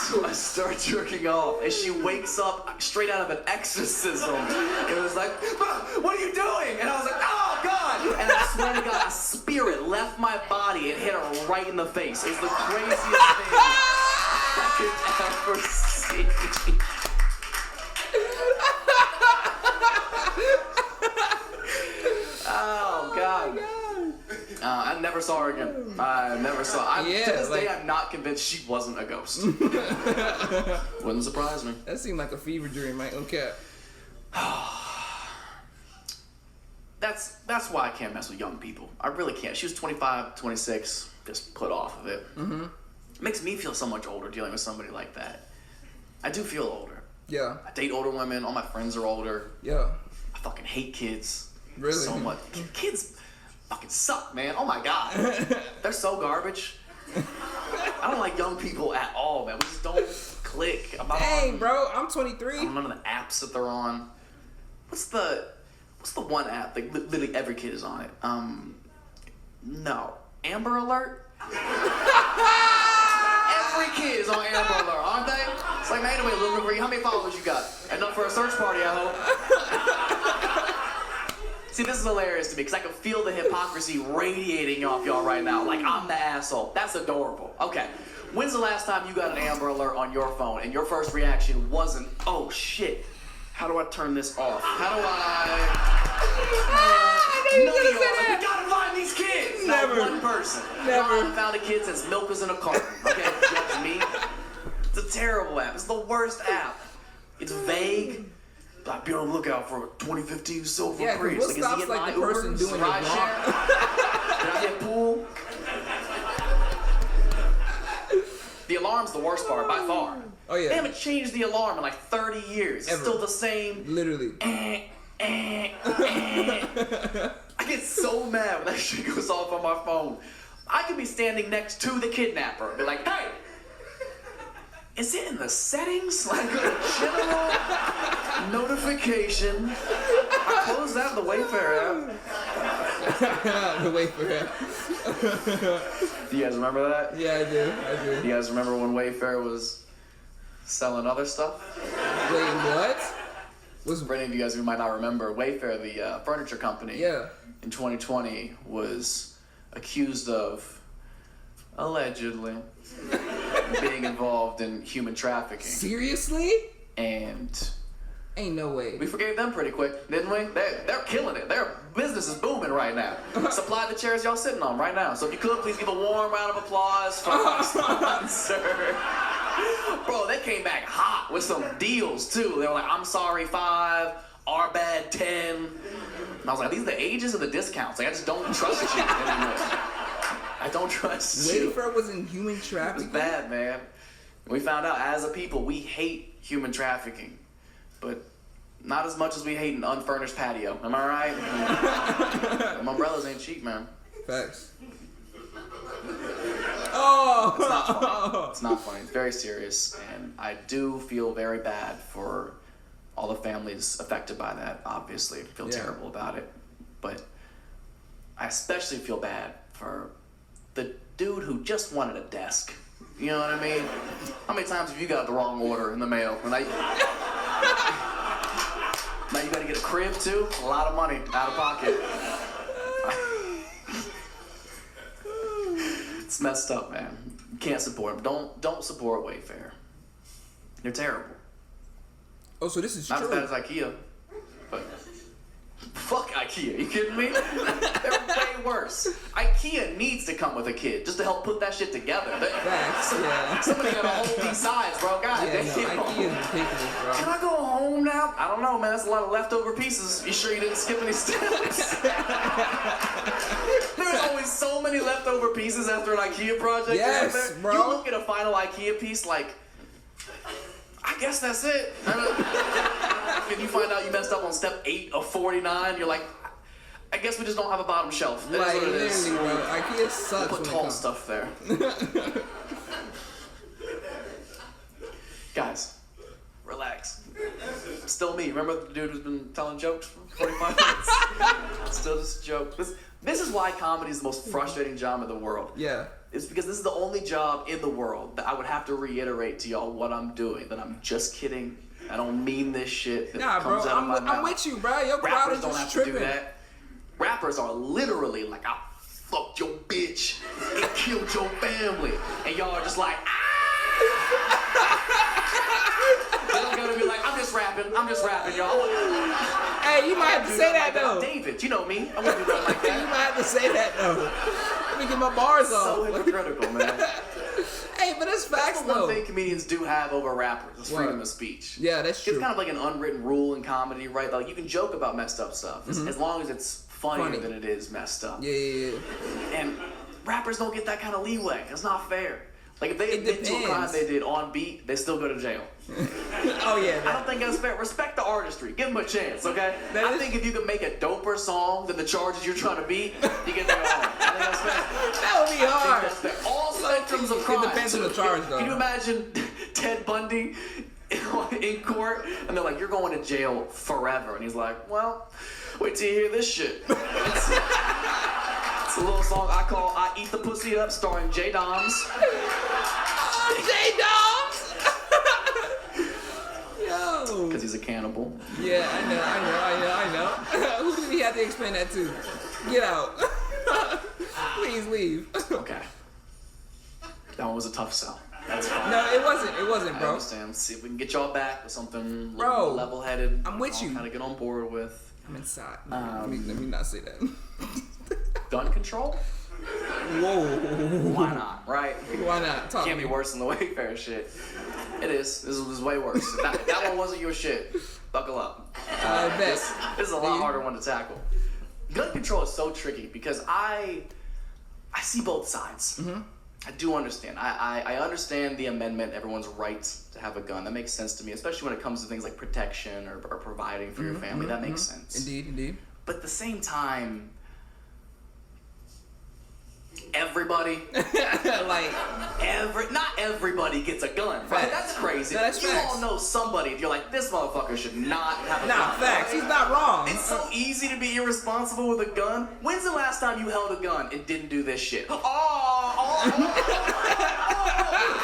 So I start jerking off, and she wakes up straight out of an exorcism. It was like, what are you doing? And I was like, oh God! And I swear to God, a spirit left my body and hit her right in the face. It was the craziest thing I could ever see. Oh God. I never saw her again. I never saw. To this day, I'm not convinced she wasn't a ghost. Wouldn't surprise me. That seemed like a fever dream, right? Okay. That's why I can't mess with young people. I really can't. She was 25, 26, just put off of it. It makes me feel so much older dealing with somebody like that. I do feel older. Yeah. I date older women. All my friends are older. Yeah. I fucking hate kids. Really? So much. Kids fucking suck, man. Oh my God. They're so garbage. I don't like young people at all, man. We just don't click. Dang, bro. I'm 23. I'm none of the apps that they're on. What's the one app that literally every kid is on it? No. Amber Alert? Every kid is on Amber Alert, aren't they? It's like, man, anyway, looking for you. How many followers you got? Enough for a search party, I hope. See, this is hilarious to me because I can feel the hypocrisy radiating off y'all right now. Like, I'm the asshole. That's adorable. Okay. When's the last time you got an Amber Alert on your phone and your first reaction wasn't, oh shit, how do I turn this off? How do I... None of y'all, like, we gotta find these kids. Never. Not one person. Never. I haven't found a kid since milk was in a carton. Okay, judge me. It's a terrible app. It's the worst app. It's vague. Like, be on the lookout for a 2015 Silver Prius. What stops is he in like the my person Uber? doing it Ride wrong? share? Did I hit pool? The alarm's the worst part by far. Oh yeah. They haven't changed the alarm in like 30 years. It's Ever. still the same. Literally. I get so mad when that shit goes off on my phone. I could be standing next to the kidnapper and be like, hey, is it in the settings? Like a general notification. I closed out the Wayfair app. The Wayfair app. Do you guys remember that? Yeah, I do. You guys remember when Wayfair was selling other stuff? Wait, what? For any of you guys who might not remember, Wayfair, the furniture company, in 2020 was accused of allegedly being involved in human trafficking. Seriously? And Ain't no way. We forgave them pretty quick, didn't we? They're killing it. Their business is booming right now. Supply the chairs y'all sitting on right now. So if you could, please give a warm round of applause for our sponsor. Bro, they came back hot with some deals too. They were like, I'm sorry 5, our bad 10. And I was like, these are the ages of the discounts. Like, I just don't trust you anymore. I don't trust you. Wayfair was in human It was trafficking. bad, man. We found out as a people, we hate human trafficking. But not as much as we hate an unfurnished patio. Am I right? Them umbrellas ain't cheap, man. Facts. Oh! It's not funny. It's not funny. It's very serious. And I do feel very bad for all the families affected by that, obviously. I feel terrible about it. But I especially feel bad for the dude who just wanted a desk. You know what I mean? How many times have you got the wrong order in the mail? Now you gotta get a crib too? A lot of money out of pocket. It's messed up, man. You can't support them. Don't support Wayfair. They're terrible. Oh, so this is Not true. as bad as IKEA, but fuck IKEA. You kidding me? They're way worse. IKEA needs to come with a kid just to help put that shit together. Facts, yeah. Somebody gotta hold these sides, bro. God Yeah, damn. no, IKEA is ridiculous, bro. Can I go home now? I don't know, man. That's a lot of leftover pieces. You sure you didn't skip any steps? There's always so many leftover pieces after an IKEA project. Yes, isn't there? bro. You look at a final IKEA piece like, I guess that's it. And you find out you messed up on step 8 of 49. You're like, I guess we just don't have a bottom shelf. That Like, is what it is. literally, bro. IKEA sucks Put when it tall comes. stuff there. Guys, relax. Still me. Remember the dude who's been telling jokes for 45 minutes? Still just a joke. This is why comedy is the most frustrating job in the world. Yeah. It's because this is the only job in the world that I would have to reiterate to y'all what I'm doing. That I'm just kidding. I don't mean this shit that Nah, bro. comes out of my mouth. I'm with you, bro. Your crowd Rappers is don't just have tripping. to do that. Rappers are literally like, I fucked your bitch and killed your family. And y'all are just like, They're gonna be like, I'm just rapping, y'all. Hey, you might have to say that, though. I'm David, you know me. I wouldn't do nothing like You that. might have to say that, though. Let me get my bars So off. hypocritical, man. Hey, but it's facts, That's the though. one thing comedians do have over rappers is What? freedom of speech. Yeah, that's true. It's kind of like an unwritten rule in comedy, right? Like you can joke about messed up stuff as long as it's funnier Funny. than it is messed up. Yeah. And rappers don't get that kind of leeway. It's not fair. Like if they It admit to a crime depends. they did on beat, they still go to jail. Oh, yeah. I don't think that's fair. Respect the artistry. Give them a chance, okay? I think if you can make a doper song than the charges you're trying to beat, you get to go home. I think that's fair. That would be I hard. think that's fair. All spectrums of crime. It depends on the charge, though. Can you imagine Ted Bundy in court and they're like, you're going to jail forever. And he's like, well, wait till you hear this shit. It's a little song I call I Eat the Pussy Up starring J Doms. J-Doms! Yo. Because he's a cannibal. Yeah, I know. Who did he have to explain that to? Get out. Please leave. Okay. That one was a tough sell. That's fine. No, it wasn't, I bro. understand. Let's see if we can get y'all back with something Bro, level-headed. I'm with you. Kind of get on board with I'm inside. Let me not say that. gun control. Whoa. Why not? Right? Why not? Talk Can't to be me. worse than the Wayfair shit. It is. This is way worse. If that one wasn't your shit, buckle up. I bet. This is a lot harder one to tackle. Gun control is so tricky because I see both sides. Mm-hmm. I do understand. I understand the amendment, everyone's right to have a gun. That makes sense to me, especially when it comes to things like protection or providing for your family. That makes sense. Indeed. But at the same time, everybody, Like, not everybody gets a gun. Right? Facts. That's crazy. No, that's you facts. all know somebody. You're like, this motherfucker should not have a nah, gun. facts. He's not wrong. It's so easy to be irresponsible with a gun. When's the last time you held a gun and didn't do this shit?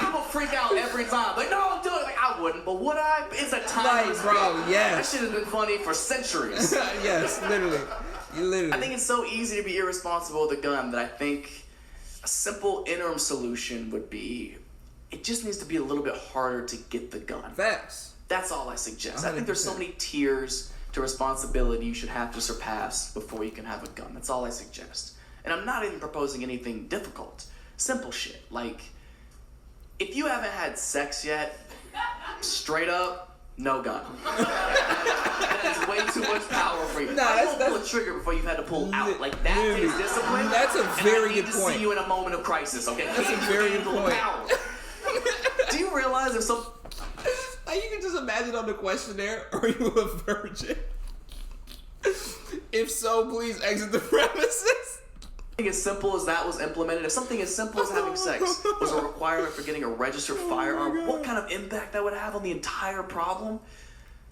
People freak out every time. Like, no, do it. Like, I wouldn't, but would I? It's a time. Like, bro, yes. That shit has been funny for centuries. Yes, literally. I think it's so easy to be irresponsible with a gun that I think a simple interim solution would be, it just needs to be a little bit harder to get the gun. Facts. That's all I suggest. I think there's so 100%. many tiers to responsibility you should have to surpass before you can have a gun. That's all I suggest. And I'm not even proposing anything difficult. Simple shit. Like, if you haven't had sex yet, straight up, no gun. That is way too much power for you. Nah, you don't pull a trigger before you've had to pull out. Like, that literally. takes discipline. That's a and very I need good to point. see you in a moment of crisis, okay? That's a very good point. Power. Do you realize if some... Like, you can just imagine on the questionnaire, are you a virgin? If so, please exit the premises. Something as simple as that was implemented, if something as simple as having sex was a requirement for getting a registered firearm, what kind of impact that would have on the entire problem?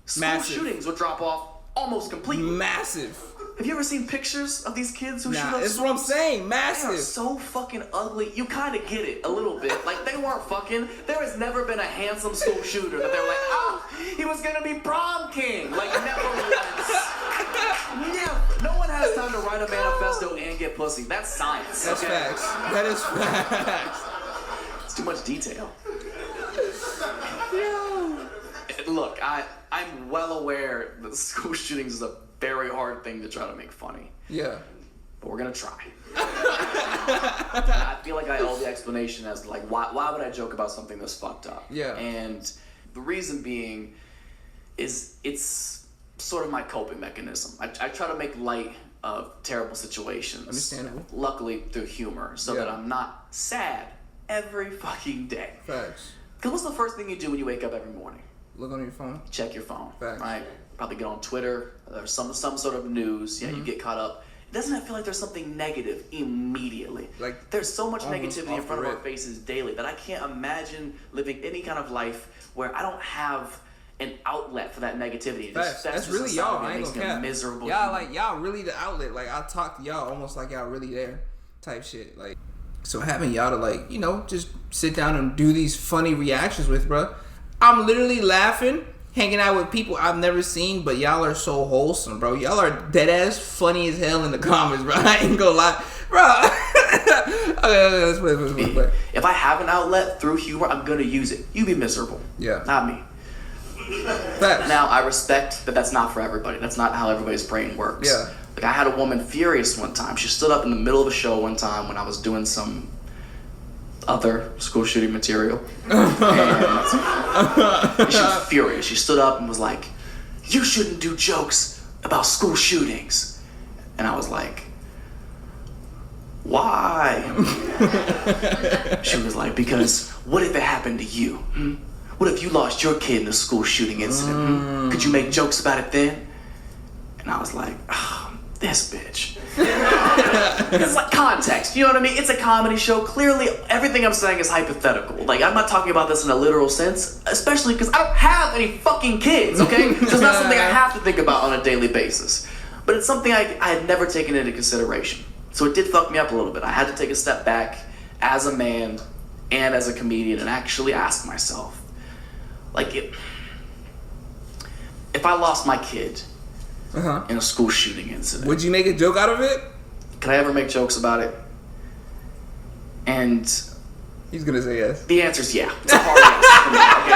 School Massive. shootings would drop off almost completely. Massive. Have you ever seen pictures of these kids who shoot up That's what I'm schools? saying. They are Massive. so fucking ugly. You kind of get it a little bit. Like, they weren't fucking. There has never been a handsome school shooter that they were like, oh, he was gonna be prom king. Like, never once. Never. No one has time to write a manifesto and get pussy. That's science. That's okay? facts. That is facts. It's too much detail. Look, I'm well aware that school shootings is a very hard thing to try to make funny. Yeah. But we're gonna try. I feel like I owe the explanation as to, like, why would I joke about something that's fucked up? Yeah. And the reason being is it's sort of my coping mechanism. I try to make light of terrible situations. Understandable. Luckily through humor, so that I'm not sad every fucking day. Facts. Because what's the first thing you do when you wake up every morning? Look on your phone. Check your phone, Facts. right? Probably get on Twitter or some sort of news. Yeah, you get caught up. Doesn't it feel like there's something negative immediately? Like, there's so much almost negativity in off front the of our rip. faces daily that I can't imagine living any kind of life where I don't have an outlet for that negativity. It Facts. just That's festers really inside y'all. of me. I It ain't makes gonna me a cap. miserable Y'all human. like y'all really the outlet. Like, I talk to y'all almost like y'all really there, type shit. Like, so having y'all to, like, you know, just sit down and do these funny reactions with, bro. I'm literally laughing, hanging out with people I've never seen, but y'all are so wholesome, bro. Y'all are dead ass funny as hell in the comments, bro. I ain't gonna lie, bro. Okay, let's play. If I have an outlet through humor, I'm gonna use it. You be miserable. Yeah. Not me. Facts. Now, I respect that that's not for everybody. That's not how everybody's brain works. Yeah. Like, I had a woman furious one time. She stood up in the middle of a show one time when I was doing some other school shooting material. And she was furious. She stood up and was like, you shouldn't do jokes about school shootings. And I was like, why? She was like, because what if it happened to you? What if you lost your kid in a school shooting incident? Could you make jokes about it then? And I was like, oh, this bitch. It's like context, you know what I mean? It's a comedy show. Clearly, everything I'm saying is hypothetical. Like, I'm not talking about this in a literal sense, especially because I don't have any fucking kids, okay? So it's not something I have to think about on a daily basis. But it's something I had never taken into consideration. So it did fuck me up a little bit. I had to take a step back as a man and as a comedian and actually ask myself, like, if I lost my kid in a school shooting incident, Would you make a joke out of it? could I ever make jokes about it? And He's gonna say yes. the answer is yeah. It's a hard yes for me. Okay?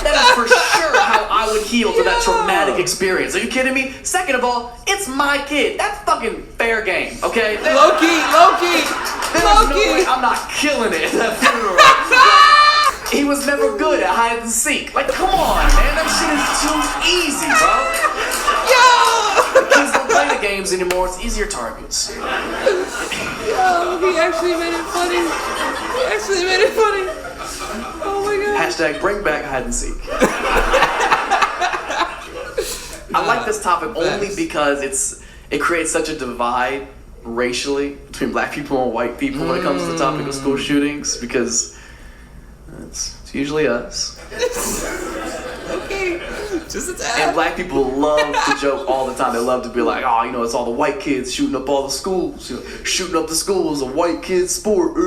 That is for sure how I would heal to that traumatic experience. Are you kidding me? Second of all, it's my kid. That's fucking fair game, okay? Low key. There's no way I'm not killing it at that funeral. He was never good at hide and seek. Like, come on, man. That shit is too easy, bro. Kids don't play the games anymore. It's easier targets. Yo, he actually made it funny. Oh my god. Hashtag bring back hide and seek. I like this topic only because it creates such a divide racially between black people and white people when it comes to the topic of school shootings, because it's usually us. Okay. Just a And tad. black people love to joke all the time. They love to be like, oh, you know, it's all the white kids shooting up all the schools. You know, shooting up the schools, a white kid sport. I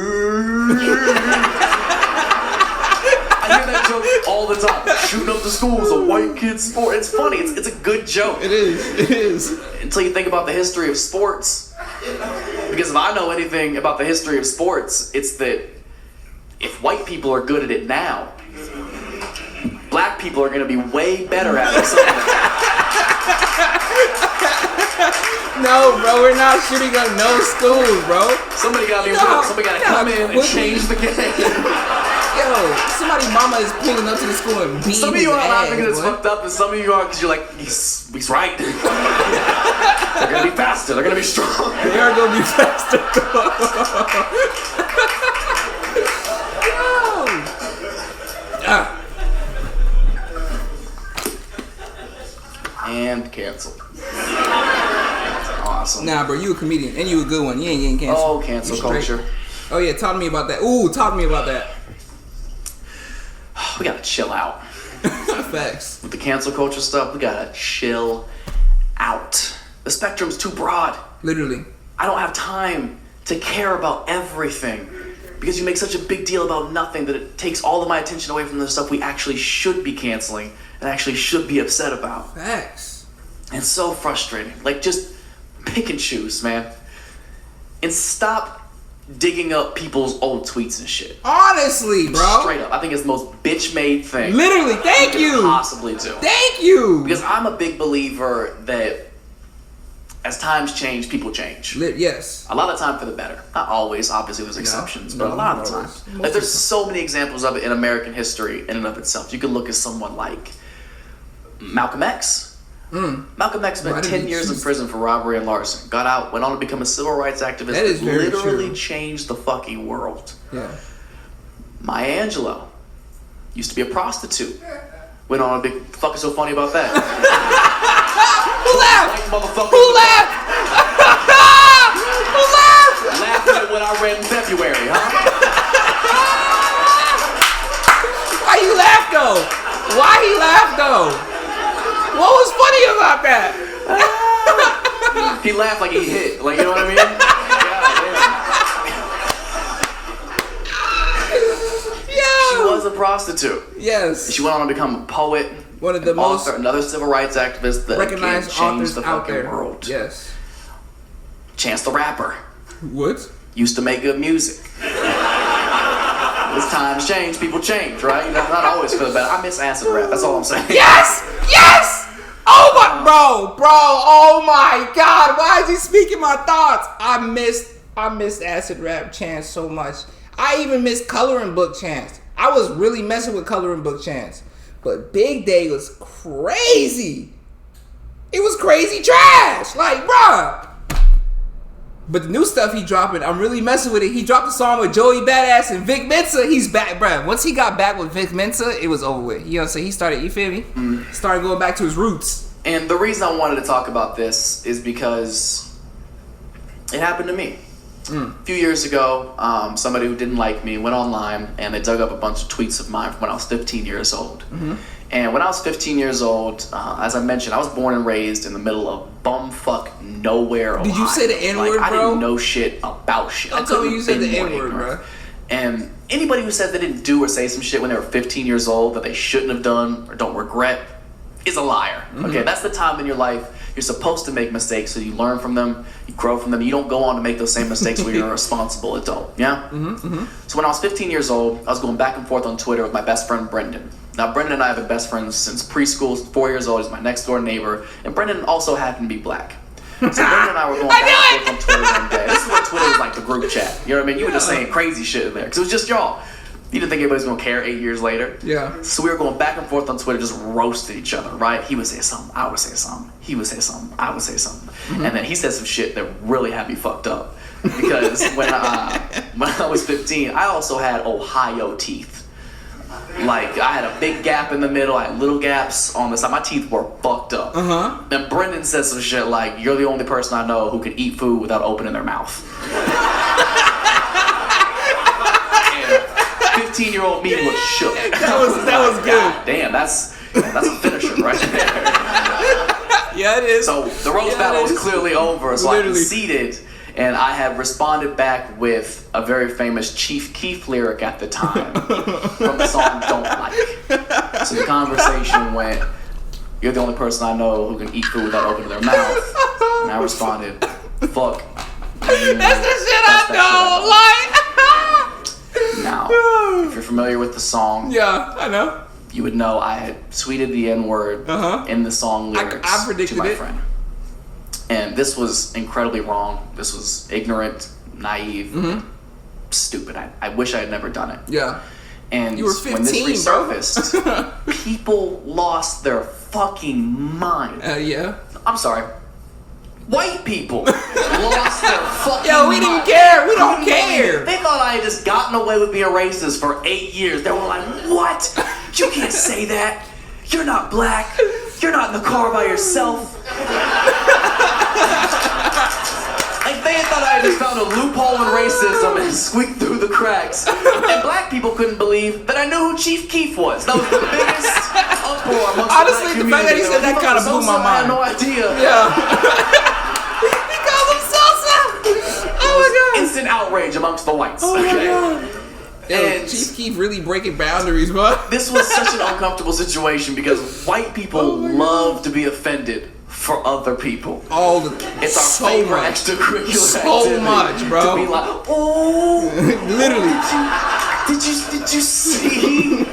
hear that joke all the time. Shooting up the schools, a white kid sport. It's funny. It's a good joke. It is. Until you think about the history of sports. Because if I know anything about the history of sports, it's that if white people are good at it now, black black people are gonna be way better at it. No, bro, we're not shooting on no schools, bro. Somebody gotta come in and change the game. Yo, somebody's mama is pulling up to the school and beating Some of you his are laughing ass, because it's boy. fucked up, and some of you are because you're like, he's right. They're gonna be faster. They're gonna be strong. They are gonna be faster. And canceled. Awesome. Nah, bro, you a comedian and you a good one. You ain't getting canceled. Oh, cancel You straight. culture. Oh yeah, talk to me about that. Ooh, talk to me about that. We gotta chill out. Facts. With the cancel culture stuff, we gotta chill out. The spectrum's too broad. Literally. I don't have time to care about everything because you make such a big deal about nothing that it takes all of my attention away from the stuff we actually should be canceling and actually should be upset about. Facts. And it's so frustrating. Like, just pick and choose, man. And stop digging up people's old tweets and shit. Honestly, bro. Straight up. I think it's the most bitch-made thing. Literally, thank you you. could possibly do. Thank you. Because I'm a big believer that as times change, people change. Yes. A lot of time for the better. Not always, obviously there's exceptions, but a lot of the time. Most Like, there's of the so many examples of it in American history in and of itself. You could look at someone like Malcolm X. Malcolm X spent 10 years in prison for robbery and larceny. Got out, went on to become a civil rights activist That is very literally true. changed the fucking world. Yeah. Maya Angelou used to be a prostitute. Went on a big fuck is so funny about that? Who laughed? Motherfucker. Who laughed? Who laughed? Laughing at what I read in February, huh? Why you laughed though? Why he laughed though? What was funny about that? He laughed like he hit. Like, you know what I mean? Yeah. She was a prostitute. Yes. She went on to become a poet, One of the an most author, another civil rights activist that recognized changed authors the out fucking there. world. Yes. Chance the Rapper What? used to make good music. As times change, people change, right? You know, not always for the better. I miss acid rap. That's all I'm saying. Yes! Yes! Oh my, bro, oh my God! Why is he speaking my thoughts? I missed acid rap Chance so much. I even missed coloring book Chance. I was really messing with coloring book Chance, but Big Day was crazy. It was crazy trash, like, bruh. But the new stuff he dropping, I'm really messing with it. He dropped a song with Joey Badass and Vic Mensa. He's back, bruh. Once he got back with Vic Mensa, it was over with. You know what I'm saying? He started, you feel me? Started going back to his roots. And the reason I wanted to talk about this is because it happened to me. A few years ago, somebody who didn't like me went online and they dug up a bunch of tweets of mine from when I was 15 years old. And when I was 15 years old, as I mentioned, I was born and raised in the middle of bumfuck nowhere, Ohio. Did you say the N-word, like, I bro? didn't know shit about shit. I told you said the N-word, ignorant. bro. And anybody who says they didn't do or say some shit when they were 15 years old that they shouldn't have done or don't regret is a liar. Okay, that's the time in your life you're supposed to make mistakes so you learn from them, you grow from them, you don't go on to make those same mistakes when you're a responsible adult, yeah? So when I was 15 years old, I was going back and forth on Twitter with my best friend Brendan. Now, Brendan and I have been best friends since preschool, 4 years old. He's my next door neighbor, and Brendan also happened to be black. So Brendan and I were going back and forth on Twitter one day. This is when Twitter was like the group chat, you know what I mean? You were just saying crazy shit in there, because it was just y'all. You didn't think anybody's gonna care 8 years later. Yeah. So we were going back and forth on Twitter, just roasting each other, right? He would say something, I would say something. He would say something, I would say something. And then he said some shit that really had me fucked up. Because when I was 15, I also had Ohio teeth. Like, I had a big gap in the middle, I had little gaps on the side. My teeth were fucked up. Then Brendan said some shit like, you're the only person I know who can eat food without opening their mouth. 15-year-old me was shook. That was good. God damn, that's a finisher right there. Yeah, it is. So the roast battle was clearly over, so I conceded, and I had responded back with a very famous Chief Keef lyric at the time from the song Don't Like. So the conversation went, you're the only person I know who can eat food without opening their mouth. And I responded, fuck. That's the shit I know. Like, Now, if you're familiar with the song, yeah, I know. you would know I had tweeted the N-word in the song lyrics I predicted to my it. friend. And this was incredibly wrong. This was ignorant, naive, stupid. I wish I had never done it. Yeah. And You were 15, when this resurfaced, people lost their fucking mind. Yeah. I'm sorry. White people lost their fucking Yo, we didn't mind. care. We don't care. They thought I had just gotten away with being racist for 8 years. They were like, what? You can't say that. You're not black. You're not in the car by yourself. Like, they thought I had just found a loophole in racism and squeaked through the cracks. And black people couldn't believe that I knew who Chief Keef was. That was the biggest uproar amongst Honestly, the the black fact that he community. said that kind of blew my I had mind. no idea. Yeah. He calls him Sosa. Oh my god. Instant outrage amongst the whites. Oh my god. Yo, And Chief Keef really breaking boundaries, bro. this was such an uncomfortable situation because white people love to be offended for other people. All the It's our so favorite much. extracurricular So activity much, bro. to be like, oh, Literally. did you see?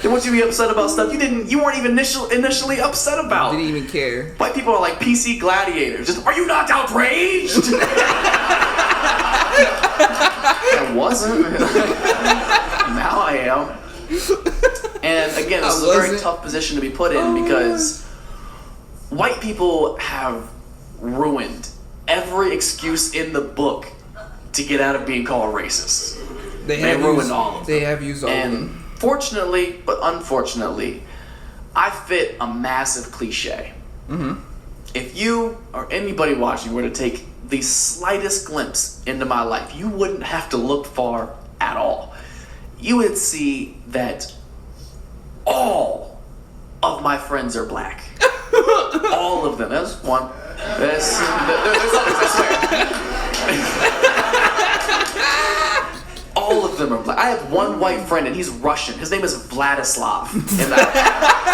They want you to be upset about stuff you weren't even initially upset about. Didn't even care. White people are like PC gladiators. Just, are you not outraged? I wasn't. Now I am. And again, this is a very tough position to be put in because white people have ruined every excuse in the book to get out of being called racist. They ruined all of them. They have used all of them. And fortunately, but unfortunately, I fit a massive cliche. If you or anybody watching were to take the slightest glimpse into my life, you wouldn't have to look far at all. You would see that all of my friends are black. All of them. There's one. There's others, I swear. All of them are black. I have one white friend and he's Russian. His name is Vladislav. And I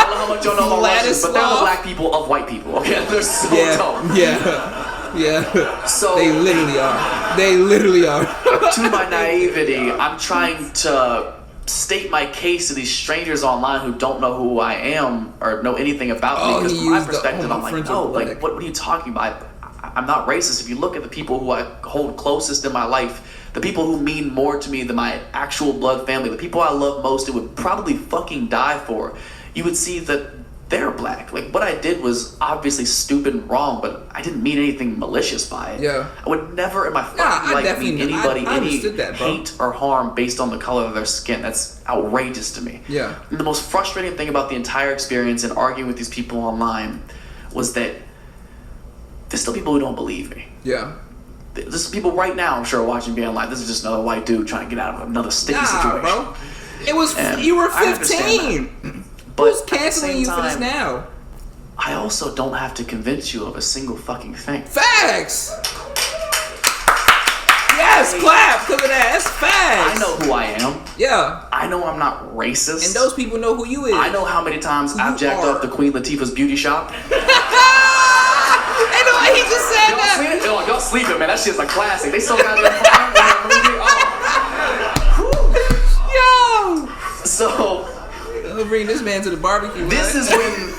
don't know how much y'all know about Russians, but they're the black people of white people. Okay, they're so dope. Yeah. So They literally are. They literally are. to my naivety, I'm trying to state my case to these strangers online who don't know who I am or know anything about me. Because from my perspective, I'm like, no, like, what are you talking about? I'm not racist. If you look at the people who I hold closest in my life, the people who mean more to me than my actual blood family, the people I love most and would probably fucking die for, you would see that they're black. Like, what I did was obviously stupid and wrong, but I didn't mean anything malicious by it. Yeah. I would never in my fucking life mean anybody any hate or harm based on the color of their skin. That's outrageous to me. Yeah. And the most frustrating thing about the entire experience and arguing with these people online was that there's still people who don't believe me. Yeah. There's people right now, I'm sure, watching being like, this is just another white dude trying to get out of another sticky situation. Bro. It was And you were I understand 15. But Who's canceling you for this now? I also don't have to convince you of a single fucking thing. Facts. Yes, clap. Look at that. That's facts. I know who I am. Yeah. I know I'm not racist. And those people know who you is. I know how many times I've jacked off to Queen Latifah's beauty shop. Ain't no way he just said Y'all that. seen it? Y'all sleeping, man. That shit's a classic. They still got that Yo. So We'll bring this man to the barbecue. this is when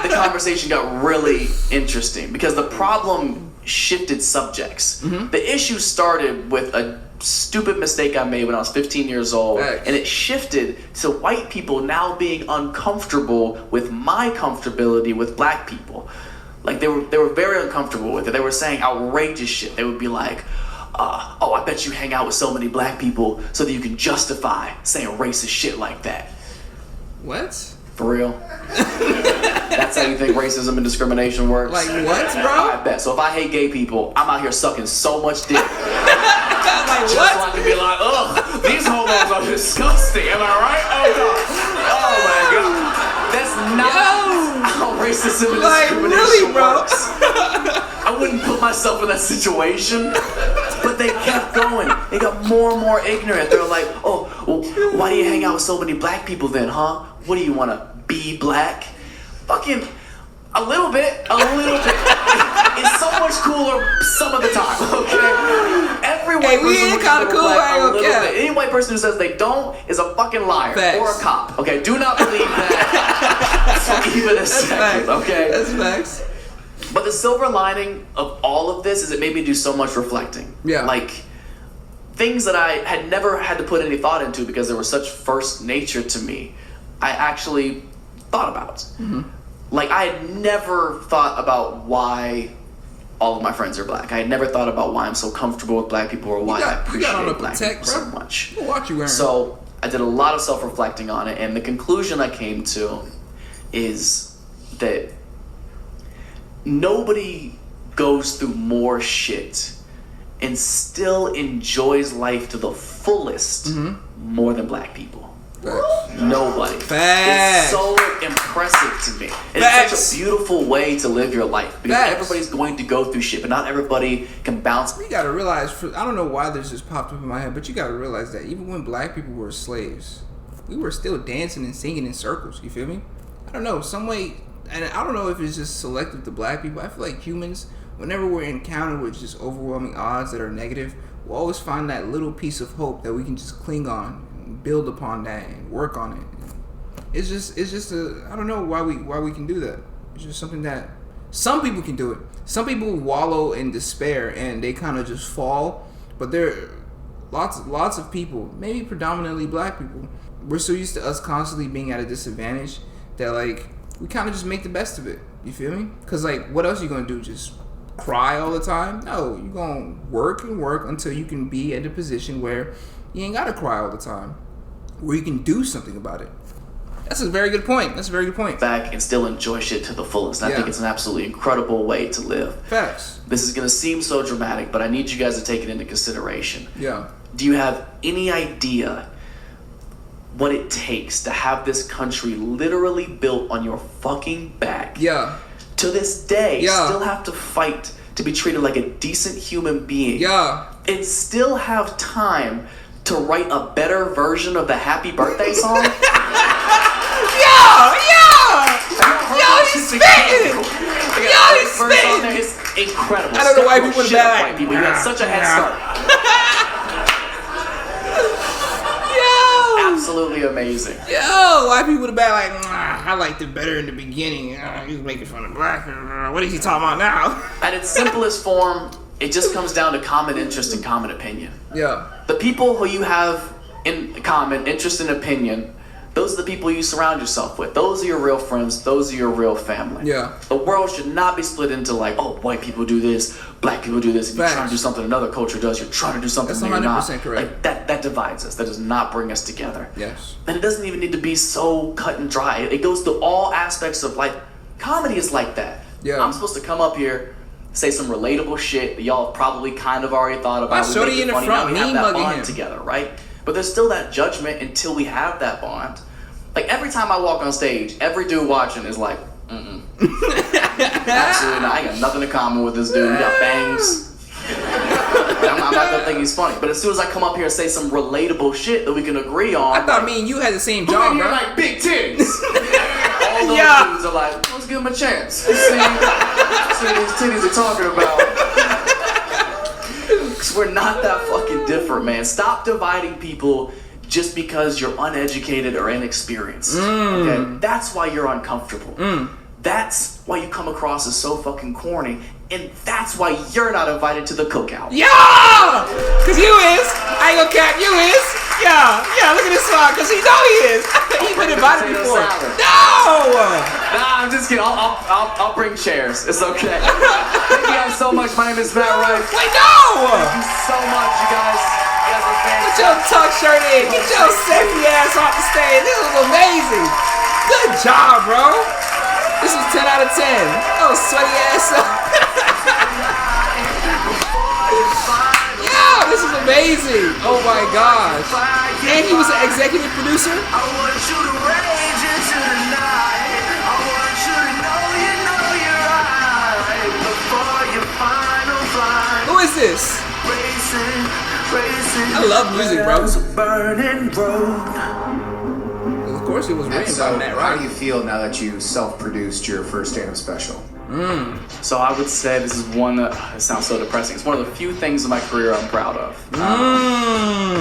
the conversation got really interesting because the problem shifted subjects. The issue started with a stupid mistake I made when I was 15 years old, and it shifted to white people now being uncomfortable with my comfortability with black people. Like they were very uncomfortable with it. They were saying outrageous shit. They would be like, oh, I bet you hang out with so many black people so that you can justify saying racist shit like that. What? For real? That's how you think racism and discrimination works? Like what, bro? I bet. So if I hate gay people, I'm out here sucking so much dick. Like Just what? so I can be like, ugh, these homos are disgusting. Am I right? Oh my god. That's not how racism and discrimination really, bro? works. I wouldn't put myself in that situation. But they kept going. They got more and more ignorant. They're like, oh, well, why do you hang out with so many black people then, huh? What do you want to be black? Fucking a little bit. It's so much cooler some of the time, okay? Everyone Hey, we ain't kinda cool, I ain't gonna care. Anyone white person who says they don't is a fucking liar. Facts. Or a cop. Okay, do not believe that for even a second. Okay, that's facts. But the silver lining of all of this is it made me do so much reflecting. Yeah. Like things that I had never had to put any thought into because they were such first nature to me, I actually thought about. Mm-hmm. Like I had never thought about why all of my friends are black. I had never thought about why I'm so comfortable with black people or why I appreciate black people so much. What you wearing? So I did a lot of self-reflecting on it, and the conclusion I came to is that nobody goes through more shit and still enjoys life to the fullest more than black people. Facts. Nobody. Facts. It's so impressive to me. It's such a beautiful way to live your life because everybody's going to go through shit, but not everybody can bounce. You gotta realize, I don't know why this just popped up in my head, but you gotta realize that even when black people were slaves, we were still dancing and singing in circles. You feel me? I don't know, some way, and I don't know if it's just selective to black people. I feel like humans, whenever we're encountered with just overwhelming odds that are negative, we'll always find that little piece of hope that we can just cling on, and build upon that, and work on it. It's just I don't know why we can do that. It's just something that some people can do it. Some people wallow in despair and they kind of just fall. But there are lots of people, maybe predominantly black people, we're so used to us constantly being at a disadvantage that like we kind of just make the best of it. You feel me? Because like, what else are you gonna do? Just cry all the time? No, you're gonna work and work until you can be at a position where you ain't gotta cry all the time, where you can do something about it. That's a very good point. Back and still enjoy shit to the fullest. And I think it's an absolutely incredible way to live. Facts. This is gonna seem so dramatic, but I need you guys to take it into consideration. Yeah. Do you have any idea what it takes to have this country literally built on your fucking back? Yeah. To this day, still have to fight to be treated like a decent human being. Yeah. And still have time to write a better version of the Happy Birthday song? Yo, he's spitting! Yo, he's spitting! It's incredible. I don't know why people would have white people. You got such a head start. Yo! Absolutely amazing. Yo, white people would have been like, I liked it better in the beginning. He was making fun of black. What is he talking about now? At its simplest form, it just comes down to common interest and common opinion. Yeah. The people who you have in common interest and opinion, those are the people you surround yourself with. Those are your real friends. Those are your real family. Yeah. The world should not be split into like, oh, white people do this, black people do this. If you're trying to do something another culture does, you're trying to do something that you're not. That's 100% correct. Like that divides us. That does not bring us together. Yes. And it doesn't even need to be so cut and dry. It goes through all aspects of life. Comedy is like that. Yeah. I'm supposed to come up here, say some relatable shit that y'all have probably kind of already thought about. Shorty We in make the it funny. front, Now we have that mean bond mugging together, right? But there's still that judgment until we have that bond. Like every time I walk on stage, every dude watching is like, absolutely not. I got nothing in common with this dude. He got bangs. I'm not gonna think he's funny. But as soon as I come up here and say some relatable shit that we can agree on, I thought me and you had the same job, who in bro. here like big titties? All those dudes are like, let's give him a chance. See these titties are talking about. Because we're not that fucking different, man. Stop dividing people just because you're uneducated or inexperienced. Okay? That's why you're uncomfortable. That's why you come across as so fucking corny. And that's why you're not invited to the cookout. Yeah! Cause you is. I ain't gonna cap, you is. Yeah, look at this song, cause he know he is. He been invited before. No! Nah, I'm just kidding. I'll bring chairs. It's okay. Thank you guys so much. My name is Matt Rife. Wait, no! Thank you so much, you guys. You guys are fantastic. Put your tuck shirt in. Get your sexy ass off the stage. This was amazing. Good job, bro. This was 10 out of 10. Oh, sweaty ass up. Yeah, this is amazing. Oh my gosh. And he was an executive producer. I want you to rage into the night. I want you to know you're right before your final flight. Who is this? Racing. I love music, bro. It's a burning road. Of course, it was written by So, Matt how Rife. do you feel now that you self-produced your first stand-up special? So I would say this is one that, it sounds so depressing. It's one of the few things in my career I'm proud of.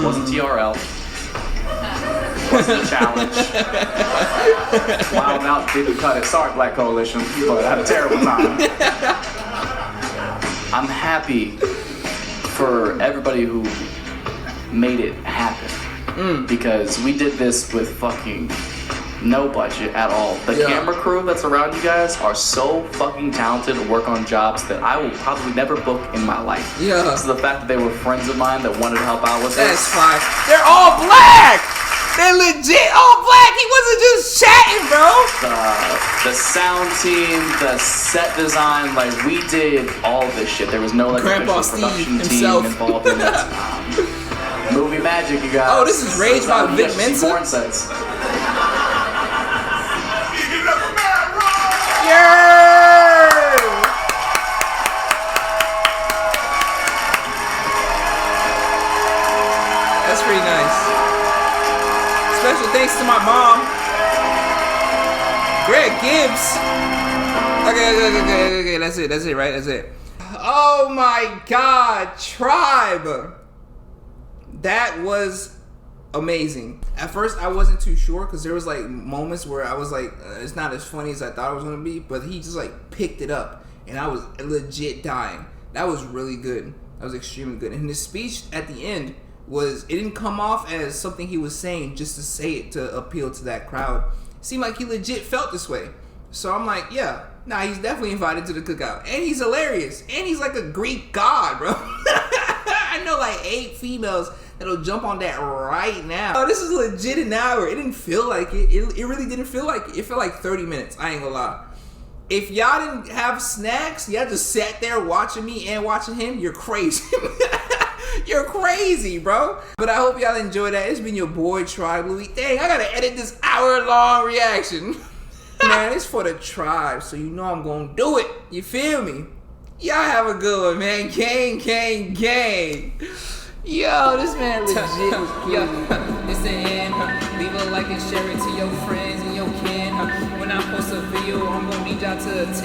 Wasn't TRL. Wasn't a challenge. Wild Out didn't cut it. Sorry, Black Coalition, but I had a terrible time. I'm happy for everybody who made it happen. Because we did this with fucking no budget at all. The camera crew that's around you guys are so fucking talented to work on jobs that I will probably never book in my life. So the fact that they were friends of mine that wanted to help out with That's this. fine. They're all black! They're legit all black! He wasn't just chatting, bro! The sound team, the set design, like we did all this shit. There was no like Grandpa official production Steve team himself. involved in it. Movie magic, you guys. Oh, this is Rage by Vic Yes, Mensa? porn sets. That's pretty nice. Special thanks to my mom, Greg Gibbs. Okay. That's it, right? That's it. Oh my God, Tribe. That was amazing. At first, I wasn't too sure because there was like moments where I was like, it's not as funny as I thought it was gonna be. But he just like picked it up, and I was legit dying. That was really good. That was extremely good. And his speech at the end it didn't come off as something he was saying just to say it to appeal to that crowd. It seemed like he legit felt this way. So I'm like, yeah, nah, he's definitely invited to the cookout. And he's hilarious. And he's like a Greek god, bro. I know like 8 females that'll jump on that right now. Oh, this is legit an hour. It didn't feel like it. It really didn't feel like it. It felt like 30 minutes. I ain't gonna lie. If y'all didn't have snacks, y'all just sat there watching me and watching him, you're crazy. You're crazy, bro. But I hope y'all enjoyed that. It's been your boy, Tribe Loui. Dang, I gotta edit this hour-long reaction. Man, it's for the tribe, so you know I'm gonna do it. You feel me? Y'all have a good one, man. Gang, gang, gang. Yo, this man legit was cool. Yo, it's the end. Leave a like and share it to your friends and your kin. When I post a video, I'm gonna need y'all to attend.